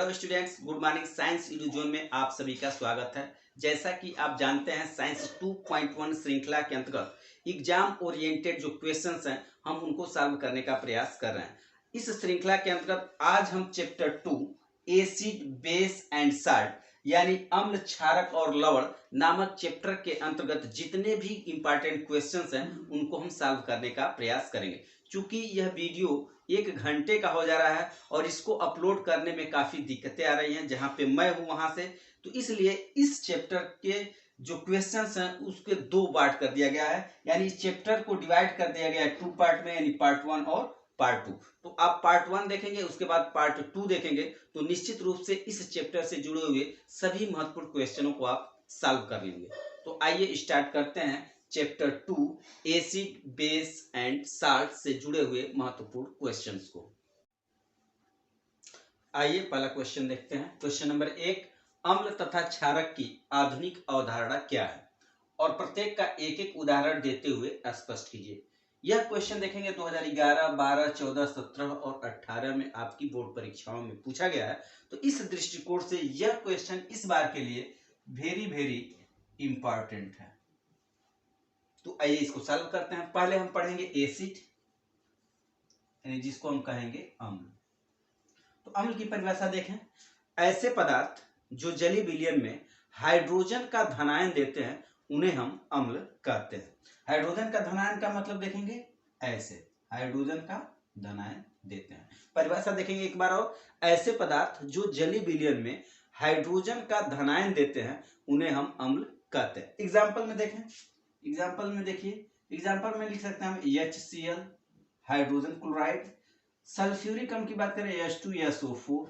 Hello students, good morning. Science zone में आप सभी का स्वागत है। जैसा कि आप जानते हैं, साइंस 2.1 श्रृंखला के अंतर्गत एग्जाम ओरिएंटेड जो क्वेश्चंस हैं हम उनको सॉल्व करने का प्रयास कर रहे हैं। इस श्रृंखला के अंतर्गत आज हम chapter 2 acid base and salt यानी अम्ल, क्षारक और लवण नामक चैप्टर के अंतर्गत जितने भी इंपॉर्टेंट क्वेश्चंस हैं उनको हम सॉल्व करने का प्रयास करेंगे। चूंकि यह वीडियो 1 घंटे का हो जा रहा है और इसको अपलोड करने में काफ़ी दिक्कतें आ रही हैं, जहां पे मैं हूं वहां से, तो इसलिए इस चैप्टर के जो क्वेश्चंस हैं उसके 2 पार्ट कर दिया गया है। यानी इस चैप्टर को डिवाइड कर दिया गया है 2 पार्ट में, यानी पार्ट 1 और पार्ट 2। तो आप पार्ट 1 देखेंगे, उसके बाद पार्ट 2 देखेंगे, तो निश्चित रूप से इस चैप्टर से जुड़े हुए सभी महत्वपूर्ण क्वेश्चनों को आप सॉल्व कर लेंगे। तो आइए स्टार्ट करते हैं chapter 2 acid base and salt से जुड़े हुए महत्वपूर्ण क्वेश्चंस को। आइए पहला क्वेश्चन देखते हैं। क्वेश्चन नंबर 1, अम्ल तथा क्षारक की आधुनिक अवधारणा क्या है? और प्रत्येक का एक एक उदाहरण देते हुए स्पष्ट कीजिए। यह क्वेश्चन देखेंगे 2011, 12, 14, 17 और 18 में आपकी बोर्ड परीक्षाओं में पूछा गया है। तो इस दृष्टिकोण से यह क्वेश्चन इस बार के लिए वेरी इंपॉर्टेंट है। तो आइए इसको सॉल्व करते हैं। पहले हम पढ़ेंगे एसिड, यानी जिसको हम कहेंगे अम्ल। तो अम्ल की परिभाषा देखें, ऐसे पदार्थ जो जलीय विलयन में हाइड्रोजन का धनायन देते हैं उन्हें हम अम्ल कहते हैं। हाइड्रोजन का धनायन का मतलब देखेंगे ऐसे, हाइड्रोजन का धनायन देते हैं। परिभाषा देखेंगे एक बार और, ऐसे पदार्थ जो जलीय विलयन में हाइड्रोजन का धनायन देते हैं उन्हें हम अम्ल कहते हैं। एग्जाम्पल में देखें, एग्जाम्पल में देखिए, एग्जाम्पल में लिख सकते हैं हम HCl हाइड्रोजन क्लोराइड। सल्फ्यूरिक अम्ल की बात करें H2SO4,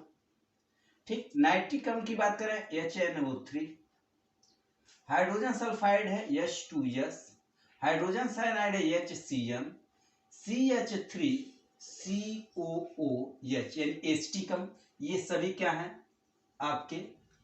ठीक। नाइट्रिक अम्ल की बात करें HNO3। हाइड्रोजन सल्फाइड है H2S। हाइड्रोजन साइनाइड है HCN। CH3COOH यानी एसिटिक अम्ल, ये सभी क्या हैं? आपके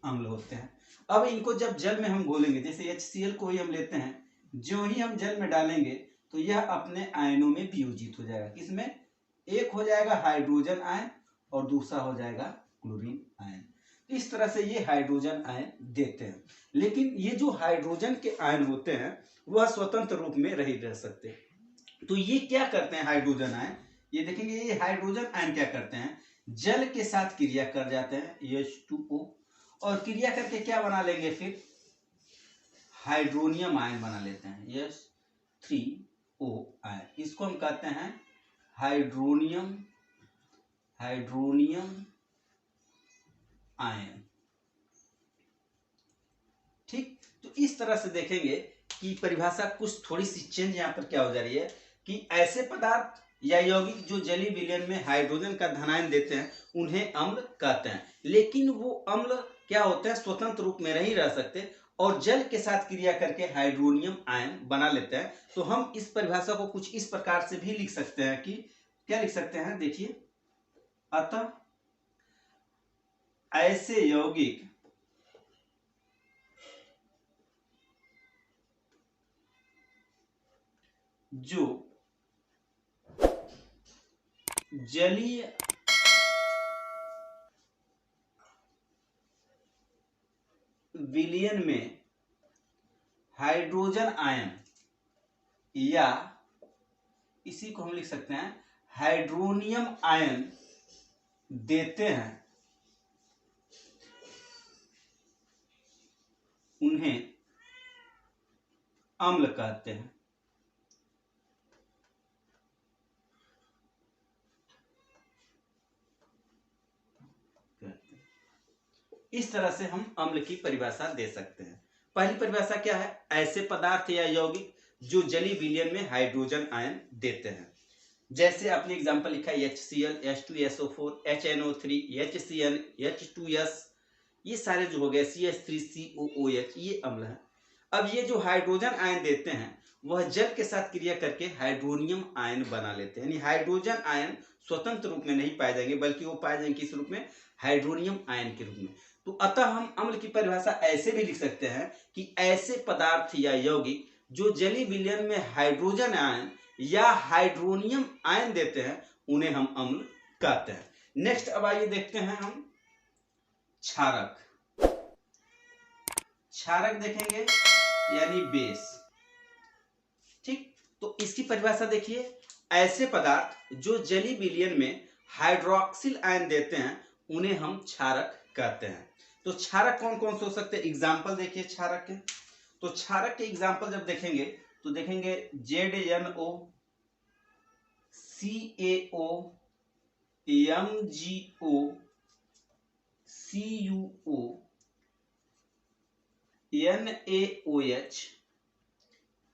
अम्ल होते हैं। अब इनको जब जल में हम घोलेंगे, जैसे HCl को ही हम लेते हैं, जो ही हम जल में डालेंगे तो यह अपने आयनों में वियोजित हो जाएगा। किसमें? एक हो जाएगा हाइड्रोजन आयन और दूसरा हो जाएगा क्लोरीन आयन। इस तरह से ये हाइड्रोजन आयन देते हैं। लेकिन ये जो हाइड्रोजन के आयन होते हैं वह स्वतंत्र रूप में नहीं रह सकते। तो ये क्या करते हैं हाइड्रोजन आयन? ये देखेंगे, ये हाइड्रोजन आयन क्या करते हैं? जल के साथ क्रिया कर जाते हैं H2O, और क्रिया करके क्या बना लेंगे? फिर हाइड्रोनियम आयन बना लेते हैं H3O आयन। इसको हम कहते हैं हाइड्रोनियम आयन, ठीक। तो इस तरह से देखेंगे कि परिभाषा कुछ थोड़ी सी चेंज यहाँ पर क्या हो जा रही है कि ऐसे पदार्थ या यौगिक जो जलीय विलयन में हाइड्रोजन का धनायन देते हैं उन्हें अम्ल कहते हैं। लेकिन वो अम्ल क्या होते हैं? स्वतंत्र रूप में नहीं रह सकते और जल के साथ क्रिया करके हाइड्रोनियम आयन बना लेते हैं। तो हम इस परिभाषा को कुछ इस प्रकार से भी लिख सकते हैं कि क्या लिख सकते हैं? देखिए, अतः ऐसे यौगिक जो जलीय विलयन में हाइड्रोजन आयन या इसी को हम लिख सकते हैं हाइड्रोनियम आयन देते हैं उन्हें अम्ल कहते हैं। इस तरह से हम अम्ल की परिभाषा दे सकते हैं। पहली परिभाषा क्या है? ऐसे पदार्थ या यौगिक जो जलीय विलयन में हाइड्रोजन आयन देते हैं। जैसे आपने एग्जांपल लिखा है HCl, H2SO4, HNO3, HCN, H2S, ये सारे जो हो गए CH3COOH, ये अम्ल हैं। अब ये जो हाइड्रोजन आयन देते हैं वह जल के साथ क्रिया करके हाइड्रोनियम आयन बना लेते हैं। यानी हाइड्रोजन आयन स्वतंत्र रूप में नहीं पाए जाएंगे बल्कि वो पाए जाएंगे किस रूप में? हाइड्रोनियम आयन के रूप में। तो अतः हम अम्ल की परिभाषा ऐसे भी लिख सकते हैं कि ऐसे पदार्थ या यौगिक जो जलीय विलयन में हाइड्रोजन आयन या हाइड्रोनियम आयन देते हैं उन्हें हम अम्ल कहते हैं। नेक्स्ट अब आइए देखते हैं हम क्षारक, क्षारक देखेंगे यानी बेस। ठीक, तो इसकी परिभाषा देखिए, ऐसे पदार्थ जो जलीय विलयन में हाइड्रोक्सिल आयन देते हैं उन्हें हम क्षारक कहते हैं। तो क्षारक कौन कौन से हो सकते हैं, एग्जाम्पल देखिए क्षारक के। तो क्षारक के एग्जाम्पल जब देखेंगे तो देखेंगे ZnO, CaO, MgO, CuO, NaOH,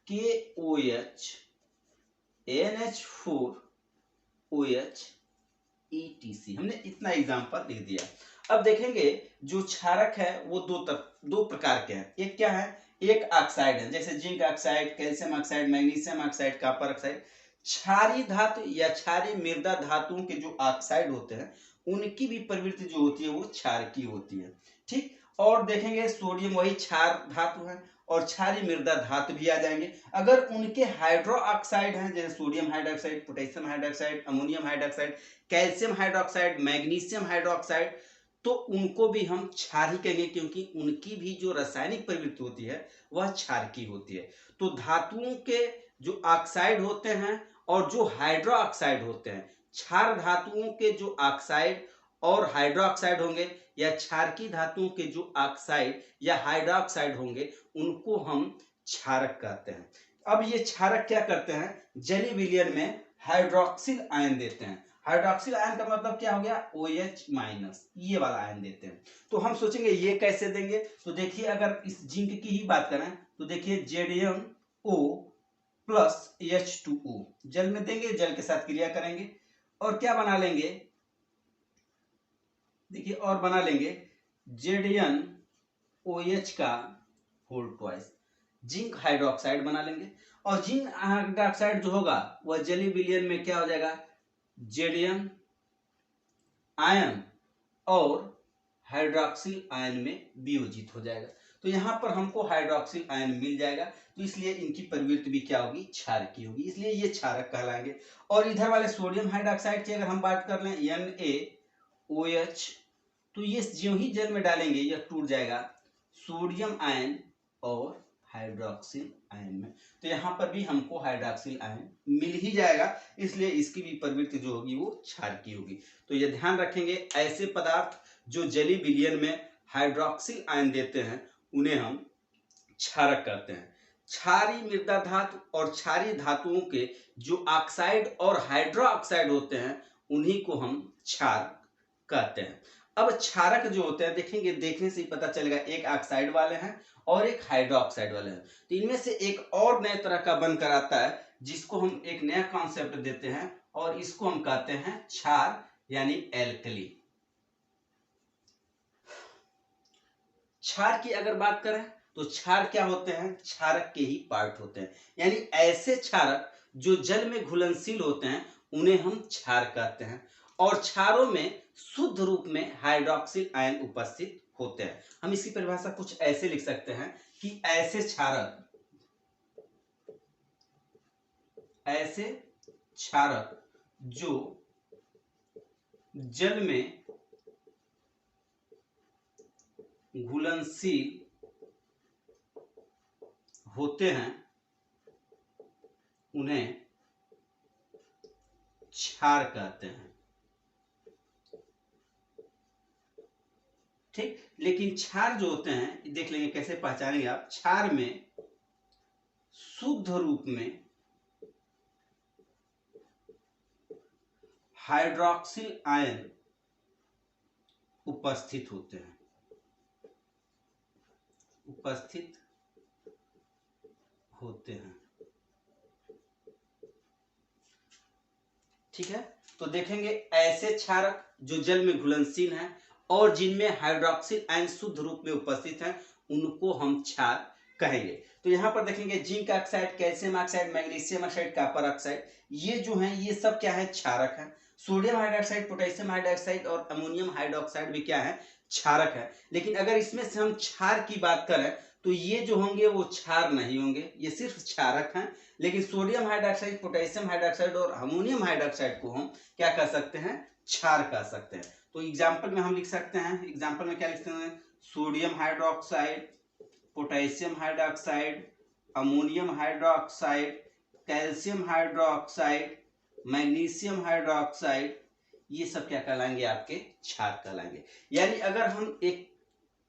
KOH, NH4OH, ETC। हमने इतना एग्जाम्पल लिख दिया। अब देखेंगे जो क्षारक है वो दो प्रकार के हैं। एक क्या है, एक ऑक्साइड है, जैसे zinc oxide, calcium oxide, magnesium oxide, copper oxide. क्षारीय धातु या क्षारीय मृदा धातुओं के जो ऑक्साइड होते हैं उनकी भी प्रवृत्ति जो होती है वो क्षारकीय होती है। ठीक, और देखेंगे सोडियम वही क्षार धातु है और क्षारीय मृदा धातु भी आ जाएंगे। अगर उनके हाइड्रो ऑक्साइड हैं, जैसे sodium hydroxide, potassium hydroxide, ammonium hydroxide, calcium hydroxide, magnesium hydroxide, तो उनको भी हम क्षार ही कहेंगे, क्योंकि उनकी भी जो रासायनिक प्रवृत्ति होती है वह क्षार की होती है। तो धातुओं के जो ऑक्साइड होते हैं और जो हाइड्रो ऑक्साइड होते हैं, क्षार धातुओं के जो ऑक्साइड और हाइड्रो ऑक्साइड होंगे या क्षारकी धातुओं के जो ऑक्साइड या हाइड्रोक्साइड होंगे उनको हम क्षारक कहते हैं। अब ये क्षारक क्या करते हैं, जलीय विलयन में हाइड्रोक्सिल आयन देते हैं। हाइड्रोक्सिल आयन का मतलब क्या हो गया, OH-, ये वाला आयन देते हैं। तो हम सोचेंगे ये कैसे देंगे, तो देखिए अगर इस जिंक की ही बात करें तो देखिए ZnO+H2O जल में देंगे, जल के साथ क्रिया करेंगे और क्या बना लेंगे, देखिए और बना लेंगे ZnOH का होल ट्वाइस, जिंक हाइड्रोक्साइड बना लेंगे। और जिंक हाइड्रोक्साइड जो होगा वह जलीय विलयन में क्या हो जाएगा, Zn आयन और हाइड्रोक्सिल आयन में वियोजित हो जाएगा। तो यहां पर हमको हाइड्रोक्सिल आयन मिल जाएगा, तो इसलिए इनकी प्रवृत्ति भी क्या होगी, क्षारकी होगी, इसलिए ये क्षारक कहलाएंगे। और इधर वाले सोडियम हाइड्रोक्साइड की अगर हम बात कर लें NaOH, तो ये जो ही जल में डालेंगे यह टूट जाएगा सोडियम आयन और हाइड्रोक्सिल आयन में। तो यहाँ पर भी हमको हाइड्रोक्सिल आयन मिल ही जाएगा, इसलिए इसकी भी प्रवृत्ति जो होगी वो क्षारकी होगी। तो ये ध्यान रखेंगे, ऐसे पदार्थ जो जलीय विलयन में हाइड्रोक्सिल आयन देते हैं उन्हें हम क्षारक कहते हैं। क्षारीय मृदा धातु और क्षारीय धातुओं के जो ऑक्साइड और हाइड्रो ऑक्साइड होते हैं उन्हीं को हम क्षार कहते हैं। अब क्षारक जो होते हैं देखेंगे, देखने से ही पता चलेगा, एक ऑक्साइड वाले हैं और एक हाइड्रो ऑक्साइड वाले हैं। तो इनमें से एक और नए तरह का बनकर आता है जिसको हम एक नया कॉन्सेप्ट देते हैं और इसको हम कहते हैं क्षार यानी एल्कली। क्षार की अगर बात करें तो क्षार क्या होते हैं, क्षारक के ही पार्ट होते हैं, यानी ऐसे क्षारक जो जल में घुलनशील होते हैं उन्हें हम क्षार कहते हैं। और क्षारों में शुद्ध रूप में हाइड्रोक्सिल आयन उपस्थित होते हैं। हम इसकी परिभाषा कुछ ऐसे लिख सकते हैं कि ऐसे क्षारक जो जल में घुलनशील होते हैं उन्हें क्षार कहते हैं। ठीक, लेकिन क्षार जो होते हैं देख लेंगे कैसे पहचानेंगे आप। क्षार में शुद्ध रूप में हाइड्रोक्सिल आयन उपस्थित होते हैं, ठीक है। तो देखेंगे ऐसे क्षारक जो जल में घुलनशील हैं और जिनमें हाइड्रोक्सिल आयन शुद्ध रूप में उपस्थित हैं उनको हम क्षार कहेंगे। तो यहाँ पर देखेंगे zinc oxide, calcium oxide, magnesium oxide, copper oxide, ये जो हैं ये सब क्या है, क्षारक है। सोडियम हाइड्रोक्साइड, पोटेशियम हाइड्रोक्साइड और अमोनियम हाइड्रोक्साइड भी क्या है, क्षारक है। लेकिन अगर इसमें से हम क्षार की बात करें तो ये जो होंगे वो क्षार नहीं होंगे, ये सिर्फ क्षारक हैं। लेकिन सोडियम हाइड्रोक्साइड, पोटेशियम हाइड्रोक्साइड और अमोनियम हाइड्रोक्साइड को हम क्या कह सकते हैं, क्षार कह सकते हैं। तो एग्जाम्पल में हम लिख सकते हैं, एग्जाम्पल में क्या लिख सकते हैं, sodium hydroxide, potassium hydroxide, ammonium hydroxide, calcium hydroxide, magnesium hydroxide, ये सब क्या कहलाएंगे, आपके क्षार कहलाएंगे। यानी अगर हम एक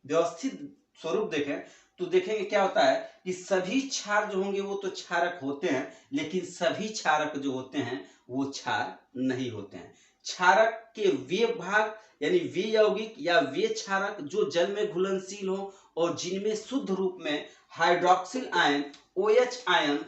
व्यवस्थित स्वरूप देखें तो देखेंगे क्या होता है कि सभी क्षार जो होंगे वो तो क्षारक होते हैं, लेकिन सभी क्षारक जो होते हैं वो क्षार नहीं होते हैं। क्षारक के वे भाग यानी वे यौगिक या वे क्षारक जो जल में घुलनशील हो और जिनमें शुद्ध रूप में हाइड्रोक्सिल आयन OH आयन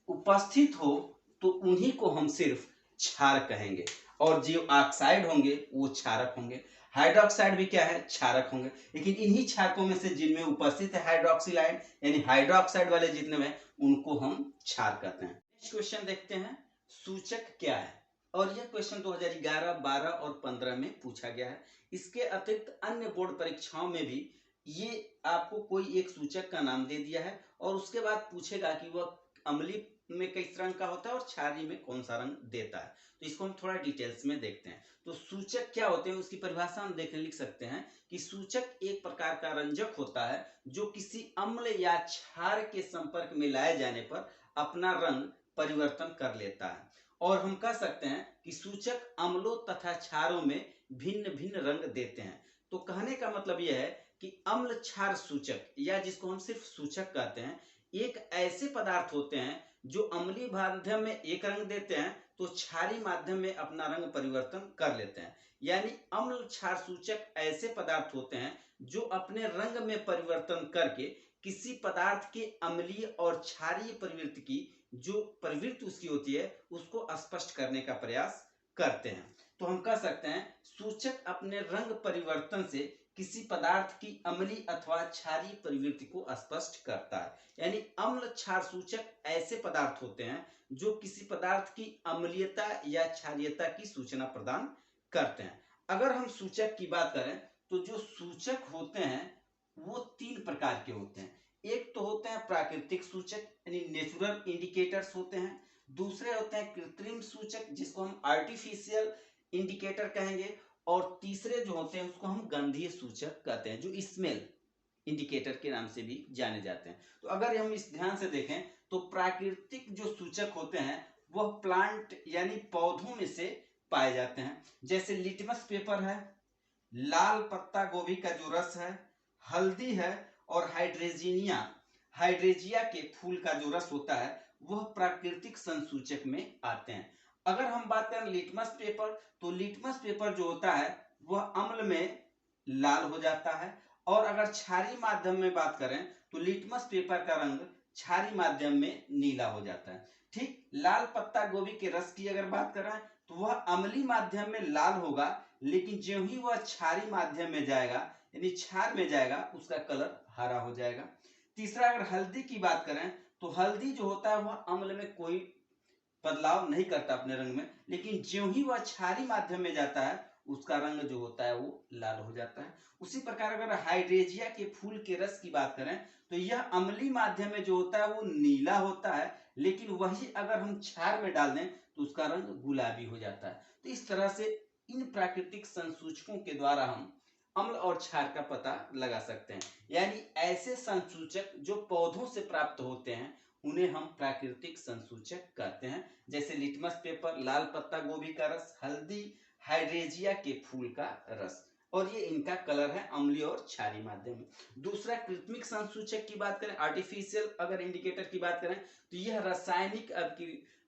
उपस्थित हो, तो उन्हीं को हम सिर्फ क्षार कहेंगे। और जो ऑक्साइड होंगे वो क्षारक होंगे। हाइड्रोक्साइड भी क्या है, क्षारक होंगे। लेकिन इन्हीं क्षारकों में से जिनमें उपस्थित है हाइड्रोक्सिल आयन यानी हाइड्रोक्साइड वाले जितने में, उनको हम क्षार कहते हैं। नेक्स्ट क्वेश्चन देखते हैं, सूचक क्या है। और यह क्वेश्चन 2011, 12 और 15 में पूछा गया है। इसके अतिरिक्त अन्य बोर्ड परीक्षाओं में भी ये आपको कोई एक सूचक का नाम दे दिया है और उसके बाद पूछेगा कि वह अम्लीय में किस रंग का होता है और क्षारीय में कौन सा रंग देता है। तो इसको हम थोड़ा डिटेल्स में देखते हैं। तो सूचक क्या होते हैं, उसकी परिभाषा हम लिख सकते हैं कि सूचक एक प्रकार का रंजक होता है जो किसी अम्ल या क्षार के संपर्क में लाए जाने पर अपना रंग परिवर्तन कर लेता है। और हम कह सकते हैं कि सूचक अम्लों तथा क्षारों में भिन्न भिन्न रंग देते हैं। तो कहने का मतलब यह है कि अम्ल क्षार सूचक या जिसको हम सिर्फ सूचक कहते हैं, एक ऐसे पदार्थ होते हैं जो अम्लीय माध्यम में एक रंग देते हैं तो क्षारीय माध्यम में अपना रंग परिवर्तन कर लेते हैं। यानी अम्ल क्षार सूचक ऐसे पदार्थ होते हैं जो अपने रंग में परिवर्तन करके किसी पदार्थ के अम्लीय और क्षारीय प्रवृत्ति की जो प्रवृत्ति उसकी होती है उसको स्पष्ट करने का प्रयास करते हैं। तो हम कह सकते हैं सूचक अपने रंग परिवर्तन से किसी पदार्थ की अम्लीय अथवा क्षारीय प्रवृत्ति को स्पष्ट करता है। यानी अम्ल क्षार सूचक ऐसे पदार्थ होते हैं जो किसी पदार्थ की अम्लीयता या क्षारीयता की सूचना प्रदान करते हैं। अगर हम सूचक की बात करें तो जो सूचक होते हैं वो तीन प्रकार के होते हैं। एक तो होते हैं प्राकृतिक सूचक यानी नेचुरल इंडिकेटर्स होते हैं। दूसरे होते हैं कृत्रिम सूचक जिसको हम आर्टिफिशियल इंडिकेटर कहेंगे। और तीसरे जो होते हैं उसको हम गंधीय सूचक कहते हैं, जो स्मेल इंडिकेटर के नाम से भी जाने जाते हैं। तो अगर हम इस ध्यान से देखें तो प्राकृतिक जो सूचक होते हैं वह प्लांट यानी पौधों में से पाए जाते हैं। जैसे लिटमस पेपर है, लाल पत्ता गोभी का जो रस है, हल्दी है और हाइड्रेजिया के फूल का जो रस होता है वह प्राकृतिक संसूचक में आते हैं। अगर हम बात करें लिटमस पेपर, तो लिटमस पेपर जो होता है वह अम्ल में लाल हो जाता है। और अगर क्षारीय माध्यम में बात करें तो लिटमस पेपर का रंग क्षारीय माध्यम में नीला हो जाता है। ठीक लाल पत्ता गोभी के रस की अगर बात करें तो वह अम्लीय माध्यम में लाल होगा, लेकिन जो ही वह क्षारीय माध्यम में जाएगा यानी क्षार में जाएगा उसका कलर हरा हो जाएगा। तीसरा अगर हल्दी की बात करें तो हल्दी जो होता है वह अम्ल में कोई बदलाव नहीं करता अपने रंग में, लेकिन ज्यों ही वह क्षारीय माध्यम में जाता है उसका रंग जो होता है वो लाल हो जाता है। उसी प्रकार अगर हाइड्रेजिया के फूल के रस की बात करें तो यह अम्लीय माध्यम में जो होता है वो नीला होता है, लेकिन वही अगर हम क्षार में डाल दें तो उसका रंग गुलाबी हो जाता है। तो इस तरह से इन प्राकृतिक संसूचकों के द्वारा हम अम्ल और क्षार का पता लगा सकते हैं। यानी ऐसे संसूचक जो पौधों से प्राप्त होते हैं उन्हें हम प्राकृतिक संसूचक कहते हैं। जैसे लिटमस पेपर, लाल पत्ता गोभी का रस, हल्दी, हाइड्रेजिया के फूल का रस, और ये इनका कलर है अम्लीय और क्षारीय माध्यम में। दूसरा कृत्रिम संसूचक की बात करें, आर्टिफिशियल अगर इंडिकेटर की बात करें तो यह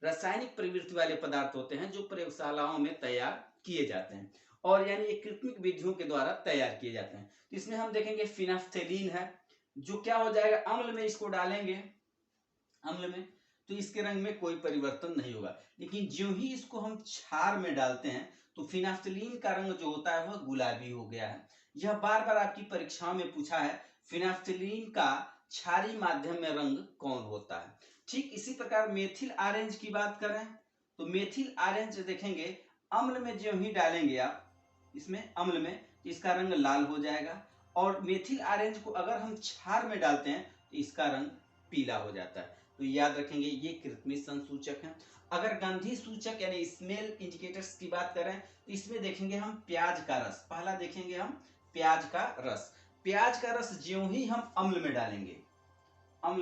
रासायनिक प्रवृत्ति वाले पदार्थ होते हैं जो प्रयोगशालाओं में तैयार किए जाते हैं और यानी ये कृत्रिम विधियों के द्वारा तैयार किए जाते हैं। तो इसमें हम देखेंगे फिनाफ्थेलीन है जो क्या हो जाएगा, अम्ल में इसको डालेंगे अम्ल में तो इसके रंग में कोई परिवर्तन नहीं होगा, लेकिन जो ही इसको हम क्षार में डालते हैं तो फिनाफ्थेलीन का रंग जो होता है वह गुलाबी हो गया है। यह बार बार आपकी परीक्षाओं में पूछा है फिनाफ्थेलीन का क्षारीय माध्यम में रंग कौन होता है। ठीक इसी प्रकार मेथिल ऑरेंज की बात करें तो मेथिल ऑरेंज देखेंगे अम्ल में जो ही डालेंगे आप इसमें अम्ल में तो इसका रंग लाल हो जाएगा, और मेथिल ऑरेंज को अगर हम क्षार में डालते हैं तो इसका रंग पीला हो जाता है। तो याद रखेंगे ये कृत्रिम संसूचक है। अगर गंधी सूचक यानी स्मेल इंडिकेटर्स की बात करें तो इसमें देखेंगे हम प्याज का रस। पहला देखेंगे हम प्याज का रस। प्याज का रस ज्यों ही हम अम्ल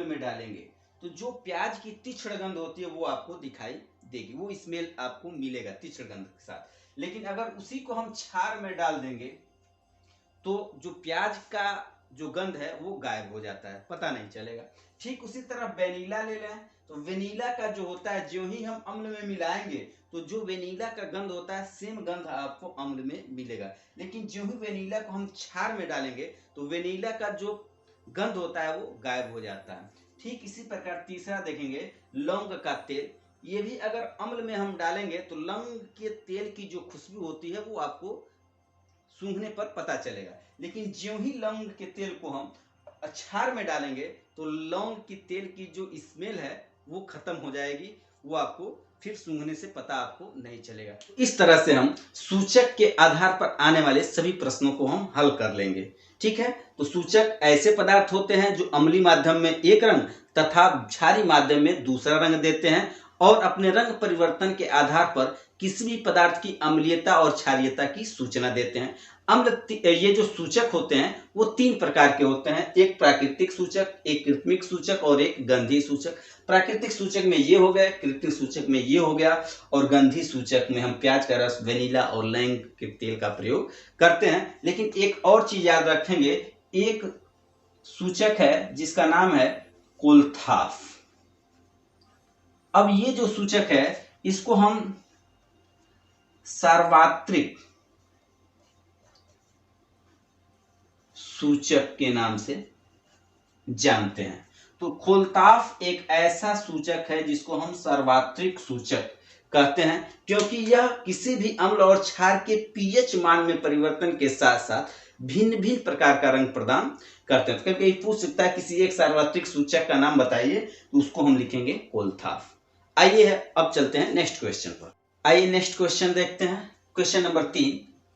में डालेंगे तो जो प्याज की तीक्ष्ण गंध होती है वो आपको दिखाई देगी, वो स्मेल आपको मिलेगा तीक्ष्ण गंध के साथ। लेकिन अगर उसी को हम क्षार में डाल देंगे तो जो प्याज का जो गंध है वो गायब हो जाता है, पता नहीं चलेगा। ठीक उसी तरह वेनिला ले लें तो वेनिला का जो होता है ज्यों ही हम अम्ल में मिलाएंगे तो जो वेनिला का गंध होता है सेम गंध आपको अम्ल में मिलेगा। लेकिन ज्यों ही वेनिला को हम क्षार में डालेंगे तो वेनिला का जो गंध होता है वो गायब हो जाता है। ठीक इसी प्रकार तीसरा देखेंगे लौंग का तेल। ये भी अगर अम्ल में हम डालेंगे तो लौंग के तेल की जो खुशबू होती है वो आपको सूंघने पर पता चलेगा। लेकिन ज्यों ही लौंग के तेल को हम क्षार में डालेंगे तो लौंग की तेल की जो स्मेल है वो खत्म हो जाएगी, वो आपको फिर सूंघने से पता आपको नहीं चलेगा। इस तरह से हम सूचक के आधार पर आने वाले सभी प्रश्नों को हम हल कर लेंगे। ठीक है, तो सूचक ऐसे पदार्थ होते हैं जो अम्लीय माध्यम में एक रंग तथा क्षारीय माध्यम में दूसरा रंग देते हैं और अपने रंग परिवर्तन के आधार पर किसी भी पदार्थ की अम्लीयता और क्षारीयता की सूचना देते हैं। ये जो सूचक होते हैं वो तीन प्रकार के होते हैं, एक प्राकृतिक सूचक, एक कृत्रिम सूचक और एक गंधीय सूचक। प्राकृतिक सूचक में ये हो गया, कृत्रिम सूचक में ये हो गया और गंधीय सूचक में हम प्याज का रस, वेनिला और लौंग के तेल का प्रयोग करते हैं। लेकिन एक और चीज याद रखेंगे, एक सूचक है जिसका नाम है कोल्थाफ। अब ये जो सूचक है इसको हम सार्वत्रिक सूचक के नाम से जानते हैं। तो कोल्थाफ एक ऐसा सूचक है जिसको हम सार्वत्रिक सूचक कहते हैं क्योंकि यह किसी भी अम्ल और क्षार के पीएच मान में परिवर्तन के साथ साथ भिन्न भिन्न प्रकार का रंग प्रदान करते हैं। तो कभी पूछ सकता है किसी एक सार्वत्रिक सूचक का नाम बताइए, तो उसको हम लिखेंगे कोल्थाफ। आइए अब चलते हैं नेक्स्ट क्वेश्चन पर। आइए नेक्स्ट क्वेश्चन देखते हैं। क्वेश्चन नंबर 3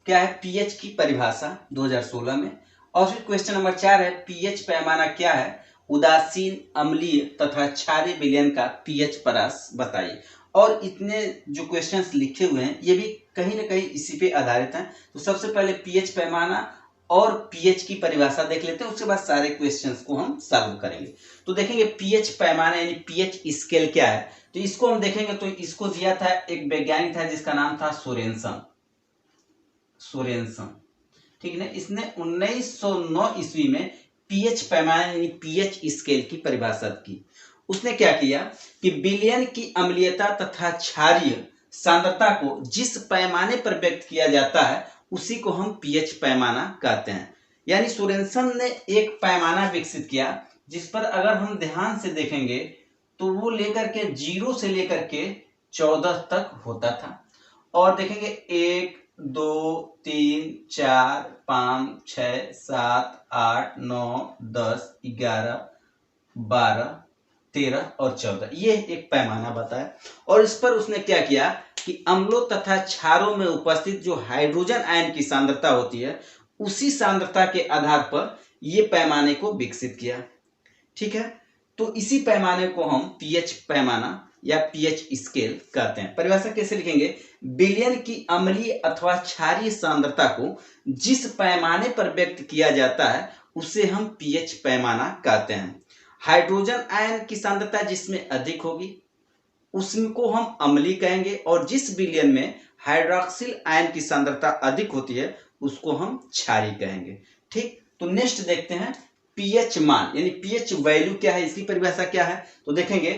क्या है, पीएच की परिभाषा 2016 में। और फिर क्वेश्चन नंबर 4 है पीएच पैमाना क्या है, उदासीन, अम्लीय तथा क्षारीय विलयन का पीएच परास बताइए। और इतने जो क्वेश्चंस लिखे हुए हैं ये भी कहीं ना कहीं इसी पे आधारित हैं। तो सबसे पहले पीएच पैमाना और पीएच की परिभाषा देख लेते हैं, उसके बाद सारे क्वेश्चंस को हम सॉल्व करेंगे। तो देखेंगे पीएच पैमाना यानी पीएच स्केल क्या है। तो इसको हम देखेंगे तो इसको दिया था एक वैज्ञानिक था जिसका नाम था सोरेनसन। ठीक है, इसने 1909 ईस्वी में पीएच पैमाना यानी पीएच स्केल की परिभाषा की। उसने क्या किया कि विलयन की अम्लीयता तथा क्षारीय सांद्रता को जिस पैमाने पर व्यक्त किया जाता है उसी को हम पीएच पैमाना कहते हैं। यानी सोरेनसन ने एक पैमाना विकसित किया जिस पर अगर हम ध्यान से देखेंगे तो वो लेकर के 0 से लेकर के 14 तक होता था। और देखेंगे 1 2 3 4 5 6 7 8 9 10 11 12 13 और 14 ये एक पैमाना बताया। और इस पर उसने क्या किया कि अम्लों तथा क्षारों में उपस्थित जो हाइड्रोजन आयन की सांद्रता होती है उसी सांद्रता के आधार पर ये पैमाने को विकसित किया। ठीक है, तो इसी पैमाने को हम पीएच पैमाना या पीएच स्केल कहते हैं। परिभाषा कैसे लिखेंगे, विलयन की अम्लीय अथवा क्षारीय सांद्रता को जिस पैमाने पर व्यक्त किया जाता है उसे हम पीएच पैमाना कहते हैं। हाइड्रोजन आयन की सांद्रता जिसमें अधिक होगी उसको हम अम्लीय कहेंगे और जिस विलयन में हाइड्रोक्सिल आयन की सांद्रता अधिक होती है उसको हम क्षारीय कहेंगे। ठीक, तो नेक्स्ट देखते हैं पीएच मान यानी पीएच वैल्यू क्या है, इसकी परिभाषा क्या है। तो देखेंगे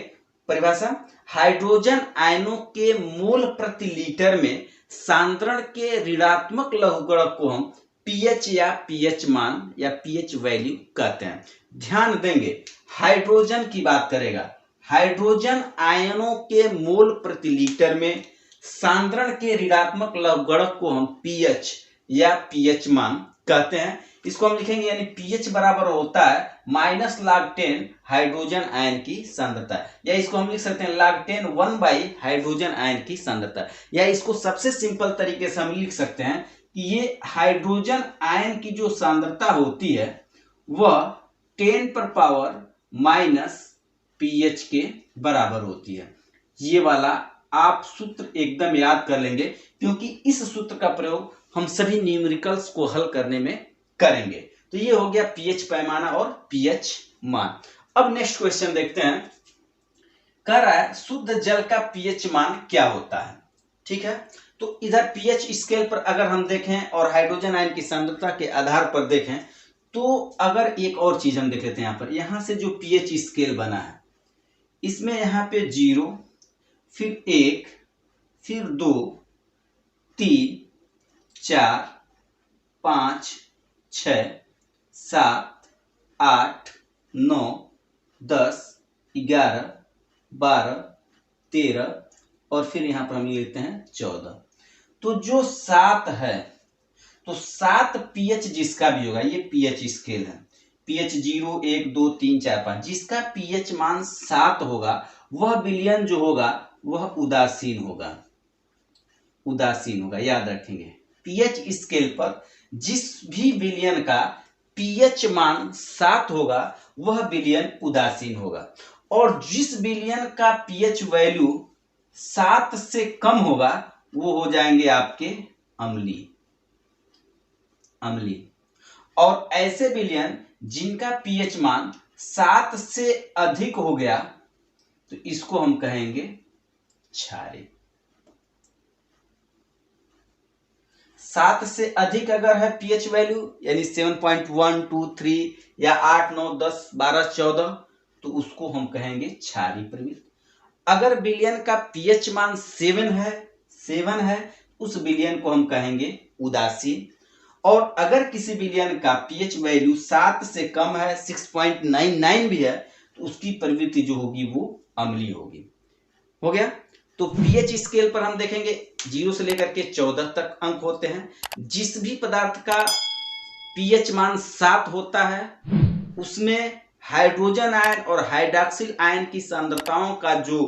परिभाषा, हाइड्रोजन आयनों के मोल प्रति लीटर में सांद्रण के ऋणात्मक लघुगणक को हम पीएच या पीएच मान या पीएच वैल्यू कहते हैं। ध्यान देंगे हाइड्रोजन की बात करेगा, हाइड्रोजन आयनों के मोल प्रति लीटर में सांद्रण के ऋणात्मक लघुगणक को हम पीएच या पीएच मान कहते हैं। इसको हम लिखेंगे यानी पीएच बराबर होता है -log10 हाइड्रोजन आयन की सांद्रता, या इसको हम लिख सकते हैं log10 1 हाइड्रोजन आयन की सांद्रता। या इसको सबसे सिंपल तरीके से हम लिख सकते हैं कि ये हाइड्रोजन आयन की जो सांद्रता होती है वह 10⁻⁻⁻⁴ पीएच के बराबर होती है। ये वाला आप सूत्र एकदम याद कर लेंगे, क्योंकि इस सूत्र का प्रयोग हम सभी न्यूमेरिकल्स को हल करने में करेंगे। तो ये हो गया पीएच पैमाना और पीएच मान। अब नेक्स्ट क्वेश्चन देखते हैं। कह रहा है शुद्ध जल का पीएच मान क्या होता है। ठीक है, तो इधर पीएच स्केल पर अगर हम देखें और हाइड्रोजन आयन की सांद्रता के आधार पर देखें, तो अगर एक और चीज हम देख लेते हैं। यहां से जो पीएच स्केल बना है, इसमें यहाँ पे 0, फिर 1, फिर 2, 3, 4, 5, 6, 7, 8, 9, 10, 11, 12, 13 और फिर यहाँ पर हम लेते हैं 14। तो जो 7 है, तो 7 पीएच जिसका भी होगा, ये पीएच स्केल है, पीएच 0, 1, 2, 3, 4, 5, जिसका पीएच मान 7 होगा, वह विलयन जो होगा वह उदासीन होगा। उदासीन होगा, याद रखेंगे। पीएच स्केल पर जिस भी विलयन का पीएच मान 7 होगा वह विलयन उदासीन होगा, और जिस विलयन का पीएच वैल्यू 7 से कम होगा वो हो जाएंगे आपके अम्लीय। अम्लीय। और ऐसे विलयन जिनका पीएच मान 7 से अधिक हो गया तो इसको हम कहेंगे क्षारीय। 7 से अधिक अगर है पीएच वैल्यू, यानी 7.1, 2, 3 या 8, 9, 10, 12, 14, तो उसको हम कहेंगे क्षारीय प्रवृत्ति। अगर विलयन का पीएच मान 7 है, उस विलयन को हम कहेंगे उदासीन। और अगर किसी विलयन का पीएच वैल्यू 7 से कम है, 6.99 भी है, तो उसकी प्रवृत्ति जो होगी वो अम्लीय होगी। हो गया। तो पीएच स्केल पर हम देखेंगे 0 से लेकर के 14 तक अंक होते हैं। जिस भी पदार्थ का पीएच मान 7 होता है उसमें हाइड्रोजन आयन और हाइड्रॉक्सिल आयन की सांद्रताओं का जो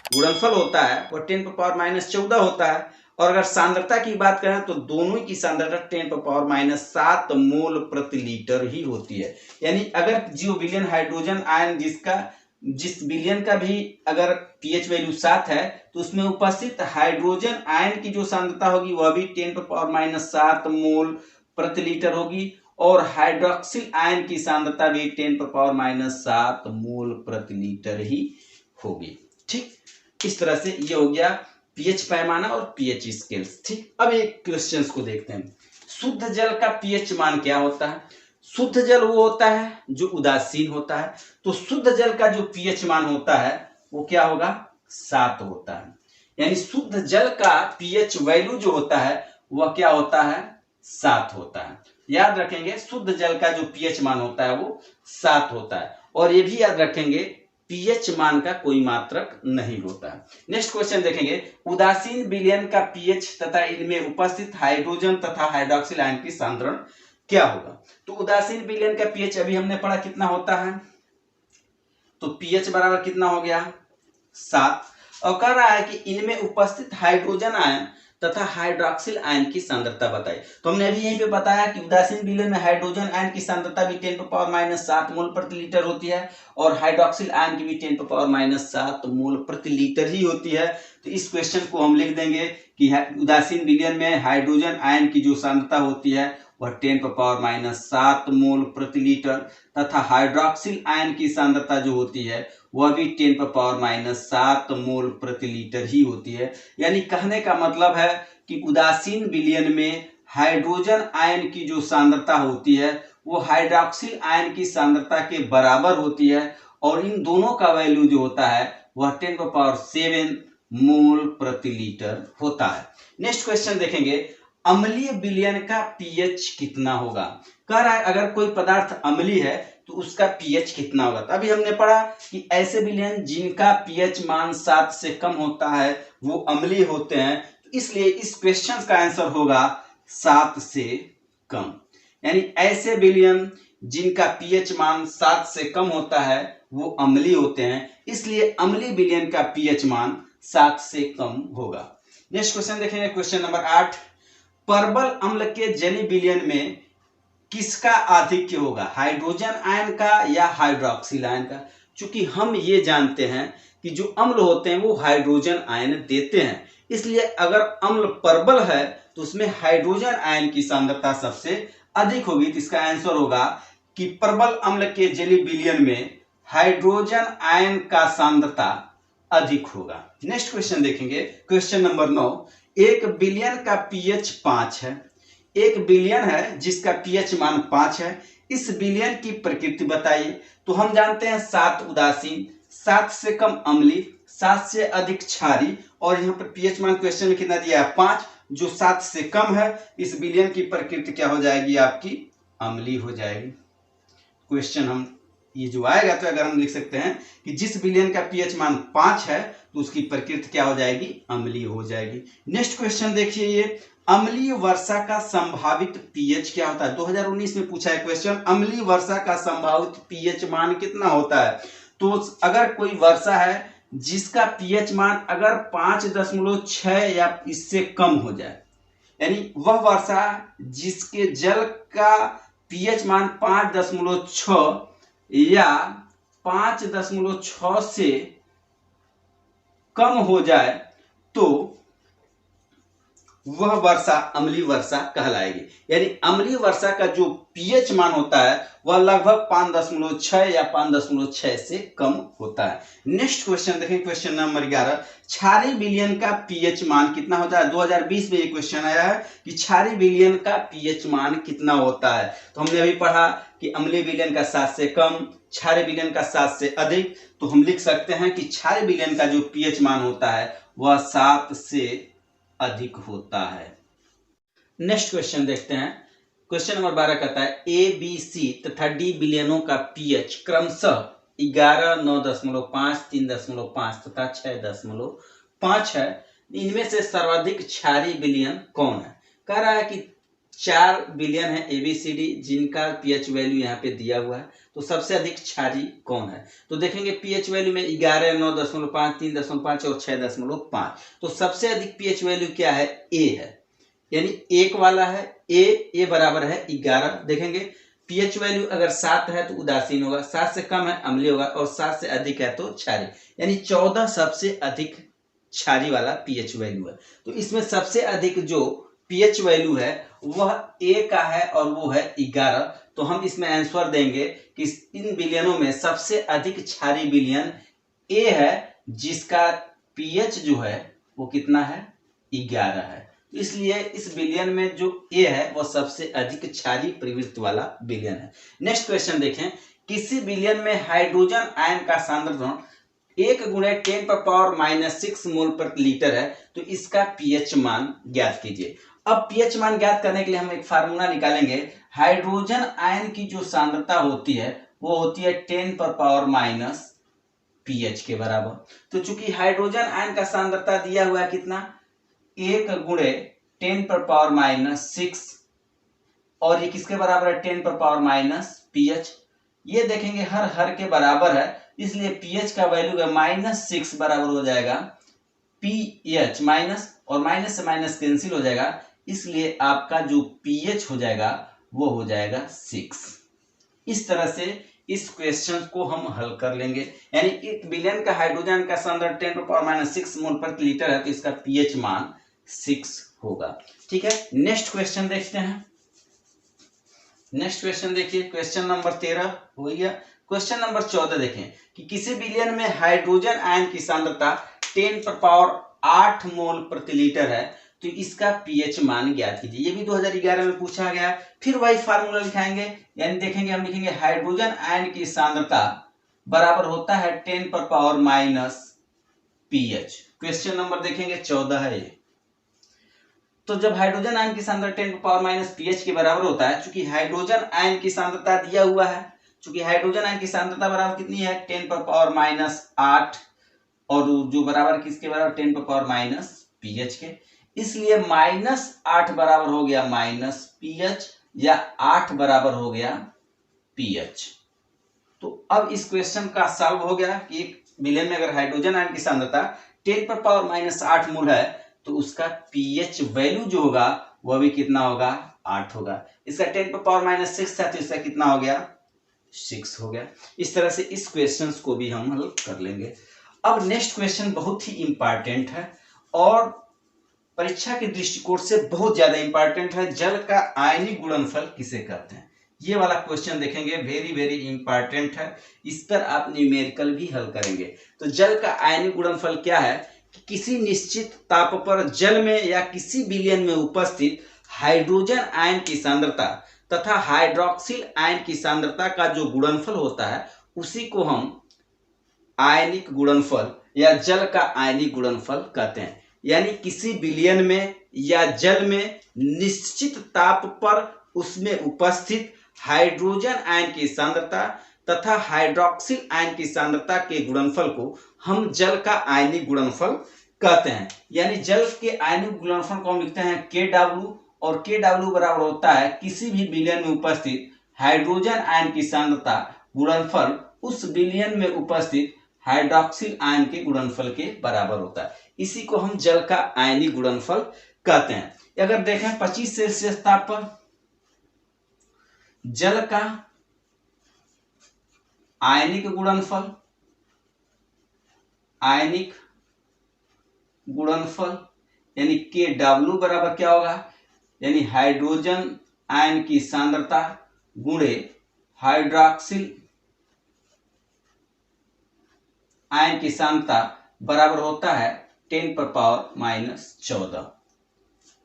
गुणनफल होता है वह 10⁻⁻14 होता है। और अगर सांद्रता की बात करें तो दोनों की सांद्रता 10⁻⁷ मोल प्रति लीटर ही होती है। यानी अगर जो विलयन हाइड्रोजन आयन जिस विलयन का भी अगर पीएच वैल्यू 7 है तो उसमें उपस्थित हाइड्रोजन आयन की जो सांद्रता होगी वह भी 10⁻⁷ मोल प्रति लीटर होगी, और हाइड्रोक्सिल आयन की सांद्रता भी 10⁻⁷ मोल प्रति लीटर ही होगी। ठीक, इस तरह से ये हो गया पीएच पैमाना और पीएच स्केल्स। ठीक, अब एक क्वेश्चंस को देखते हैं। शुद्ध जल का पीएच मान क्या होता है। शुद्ध जल वो होता है जो उदासीन होता है। तो शुद्ध जल का जो पीएच मान होता है वो क्या होगा, 7 होता है। यानी शुद्ध जल का पीएच वैल्यू जो होता है वह क्या होता है, 7 होता है। याद रखेंगे शुद्ध जल का जो पीएच मान होता है वो 7 होता है। और ये भी याद रखेंगे पीएच मान का कोई मात्रक नहीं होता है। नेक्स्ट क्वेश्चन देखेंगे। उदासीन विलयन का पीएच तथा इनमें उपस्थित हाइड्रोजन तथा हाइड्रॉक्सिल आयन की सांद्रण क्या होगा। तो उदासीन विलयन का पीएच अभी हमने पढ़ा कितना होता है, तो पीएच बराबर कितना हो गया, 7। और कह रहा है कि इनमें उपस्थित हाइड्रोजन आयन तथा हाइड्रॉक्सिल आयन की सांद्रता बताई। तो हमने अभी यहीं पे बताया कि उदासीन विलयन में हाइड्रोजन आयन की सांद्रता भी 10⁻⁷ मोल प्रति लीटर होती है, और हाइड्रॉक्सिल आयन की भी 10⁻⁷ मोल प्रति लीटर ही होती है। तो इस क्वेश्चन को हम लिख देंगे कि उदासीन विलयन में हाइड्रोजन आयन की जो सांद्रता होती है वह 10⁻⁷ मोल प्रति लीटर तथा हाइड्रॉक्सिल आयन की सांद्रता जो होती है वह भी 10⁻⁷ मोल प्रति लीटर ही होती है। यानी कहने का मतलब है कि उदासीन विलयन में हाइड्रोजन आयन की जो सांद्रता होती है वो हाइड्रॉक्सिल आयन की सांद्रता के बराबर होती है, और इन दोनों का वैल्यू जो होता है वह 10⁻7 मोल प्रति लीटर होता है। नेक्स्ट क्वेश्चन देखेंगे। अम्लीय विलयन का पीएच कितना होगा। कह रहा है अगर कोई पदार्थ अम्लीय है तो उसका पीएच कितना होगा। तो अभी हमने पढ़ा कि ऐसे विलयन जिनका पीएच मान 7 से कम होता है वो अम्लीय होते हैं। तो इसलिए इस क्वेश्चन का आंसर होगा 7 से कम। यानी ऐसे विलयन जिनका पीएच मान 7 से कम होता है वो अम्लीय होते हैं, इसलिए अम्लीय विलयन का पीएच मान 7 से कम होगा। नेक्स्ट क्वेश्चन देखेंगे, क्वेश्चन नंबर 8। परबल अम्ल के जलीय विलयन में किसका आधिक्य होगा, हाइड्रोजन आयन का या हाइड्रॉक्सिल आयन का। चूंकि हम ये जानते हैं कि जो अम्ल होते हैं वो हाइड्रोजन आयन देते हैं, इसलिए अगर अम्ल परबल है तो उसमें हाइड्रोजन आयन की सांद्रता सबसे अधिक होगी। तो इसका आंसर होगा कि परबल अम्ल के जेली विलयन में हाइड्रोजन आयन का सांद्रता अधिक होगा। नेक्स्ट क्वेश्चन देखेंगे, क्वेश्चन नंबर 9। एक बिलियन का पीएच 5 है। एक बिलियन है जिसका पीएच मान 5 है। इस बिलियन की प्रकृति बताइए। तो हम जानते हैं 7 उदासीन, 7 से कम अम्लीय, 7 से अधिक क्षारीय, और यहाँ पर पीएच मान क्वेश्चन में कितना दिया है 5, जो 7 से कम है। इस बिलियन की प्रकृति क्या हो जाएगी आपकी, अम्लीय हो जाएगी। क्वेश्चन हम ये जो आएगा तो अगर हम लिख सकते हैं कि जिस बिलियन का पीएच मान 5 है तो उसकी प्रकृति क्या हो जाएगी, अम्लीय हो जाएगी। नेक्स्ट क्वेश्चन देखिए, ये अम्लीय वर्षा का संभावित पीएच क्या होता है। 2019 में पूछा है क्वेश्चन, अम्लीय वर्षा का संभावित पीएच मान कितना होता है। तो अगर कोई वर्षा है जिसका पीएच मान अगर 5.6 या इससे कम हो जाए, यानी वह वर्षा जिसके जल का पीएच मान 5.6 या 5.6 से कम हो जाए तो वह वर्षा अम्लीय वर्षा कहलाएगी। यानी अम्लीय वर्षा का जो पीएच मान होता है वह लगभग 5.6 या 5.6 से कम होता है। नेक्स्ट क्वेश्चन देखें, क्वेश्चन नंबर 11। क्षारीय विलयन का पीएच मान कितना होता है। 2020 में ये क्वेश्चन आया है कि क्षारीय विलयन का पीएच मान कितना होता है। तो हमने अभी पढ़ा कि अम्लीय विलयन का 7 से कम, क्षारीय विलयन का 7 से अधिक। तो हम लिख सकते हैं कि क्षारीय विलयन का जो पीएच मान होता है वह 7 से अधिक होता है। नेक्स्ट क्वेश्चन देखते हैं, क्वेश्चन नंबर 12 कहता है ए बी सी तथा डी विलयनों का पीएच क्रमशः 11, 9.5, 3.5 तथा 6.5 है। इनमें से सर्वाधिक क्षारीय विलयन कौन है। कह रहा है कि 4 विलयन है ABCD जिनका पीएच वैल्यू यहाँ पे दिया हुआ है, तो सबसे अधिक क्षारीय कौन है। तो देखेंगे पीएच वैल्यू में 11, 9.5, 3.5 और 6.5। तो सबसे अधिक पीएच वैल्यू क्या है, ए है, यानी 1 वाला है। ए बराबर है 11। देखेंगे पीएच वैल्यू अगर 7 है तो उदासीन होगा, 7 से कम है अम्लीय होगा, और 7 से अधिक है तो क्षारीय, यानी 14 सबसे अधिक क्षारीय वाला पीएच वैल्यू है। तो इसमें सबसे अधिक जो पीएच वैल्यू है वह ए का है और वो है 11। तो हम इसमें आंसर देंगे कि इन विलयनों में सबसे अधिक क्षारीय विलयन ए है जिसका पीएच जो है वो कितना है, 11 है। इसलिए इस विलयन में जो ए है वह सबसे अधिक क्षारीय प्रवृत्ति वाला विलयन है। नेक्स्ट क्वेश्चन देखें, किसी विलयन में हाइड्रोजन आयन का सांद्रण 1 × 10⁻⁻⁶ मोल प्रति लीटर है, तो इसका पीएच मान ज्ञात कीजिए। अब पीएच मान ज्ञात करने के लिए हम एक फार्मूला निकालेंगे। हाइड्रोजन आयन की जो सांद्रता होती है वो होती है 10⁻⁻⁻ पीएच के बराबर। तो चूंकि हाइड्रोजन आयन का सांद्रता दिया हुआ है कितना, 1 × 10⁻⁻⁶, और ये किसके बराबर है, 10⁻⁻ पीएच। ये देखेंगे हर के बराबर है, इसलिए पीएच का वैल्यू है -6 बराबर हो जाएगा पीएच माइनस, और माइनस से माइनस कैंसिल हो जाएगा, इसलिए आपका जो पीएच हो जाएगा वो हो जाएगा 6। इस तरह से इस क्वेश्चन को हम हल कर लेंगे। यानी एक विलयन का हाइड्रोजन का सांद्रण 10⁻⁻⁶ मोल प्रति लीटर है, तो इसका पीएच मान 6 होगा। ठीक है, नेक्स्ट क्वेश्चन देखते हैं। नेक्स्ट क्वेश्चन देखिए, क्वेश्चन नंबर 13 हो गया। क्वेश्चन नंबर 14 देखें कि किसी विलयन में हाइड्रोजन आयन की सांद्रता 10⁸ मोल प्रति लीटर है, तो इसका पीएच मान ज्ञात कीजिए। ये भी 2011 में पूछा गया। फिर वही फार्मूला लिखाएंगे, यानी देखेंगे हम लिखेंगे हाइड्रोजन आयन की सांद्रता बराबर होता है 10⁻⁻ पीएच। क्वेश्चन नंबर देखेंगे 14 है ये। तो जब हाइड्रोजन आयन की सांद्रता 10⁻⁻ पीएच के बराबर होता है, चूंकि हाइड्रोजन आयन की सांद्रता दिया हुआ है, चूंकि हाइड्रोजन आयन की सांद्रता बराबर कितनी है 10⁻⁻8, और जो बराबर किसके बराबर 10⁻⁻ पीएच के, इसलिए -8 बराबर हो गया माइनस पीएच, या 8 बराबर हो गया पीएच। तो अब इस क्वेश्चन का सॉल्व हो गया कि एक विलयन में अगर हाइड्रोजन आयन की सांद्रता 10⁻⁻8 मोल है तो उसका पीएच वैल्यू जो होगा वह भी कितना होगा, 8 होगा। इसका 10⁻⁻6 था तो इसका कितना हो गया, 6 हो गया। इस तरह से इस क्वेश्चन को भी हम हल कर लेंगे। अब नेक्स्ट क्वेश्चन बहुत ही इंपॉर्टेंट है और परीक्षा के दृष्टिकोण से बहुत ज्यादा इंपॉर्टेंट है। जल का आयनिक गुणनफल किसे कहते हैं, ये वाला क्वेश्चन देखेंगे, वेरी वेरी इंपॉर्टेंट है। इस पर आप न्यूमेरिकल भी हल करेंगे। तो जल का आयनिक गुणनफल क्या है कि किसी निश्चित ताप पर जल में या किसी विलयन में उपस्थित हाइड्रोजन आयन की सांद्रता तथा हाइड्रोक्सिल आयन की सांद्रता का जो गुणनफल होता है उसी को हम आयनिक गुणनफल या जल का आयनिक गुणनफल कहते हैं। यानी किसी विलयन में या जल में निश्चित ताप पर उसमें उपस्थित हाइड्रोजन आयन की सांद्रता तथा हाइड्रोक्सिल आयन की सांद्रता के गुणनफल को हम जल का आयनिक गुणनफल कहते हैं। यानी जल के आयनिक गुणनफल को हम लिखते हैं KW, और KW बराबर होता है किसी भी विलयन में उपस्थित हाइड्रोजन आयन की सांद्रता गुणनफल उस विलयन में उपस्थित हाइड्रोक्सिल आयन के गुणनफल के बराबर होता है। इसी को हम जल का आयनिक गुणनफल कहते हैं। अगर देखें 25 सेल्सियस ताप पर जल का आयनिक गुणनफल यानी KW बराबर क्या होगा, यानी हाइड्रोजन आयन की सांद्रता गुणे हाइड्रोक्सिल आयन की सांद्रता बराबर होता है 10⁻⁻14।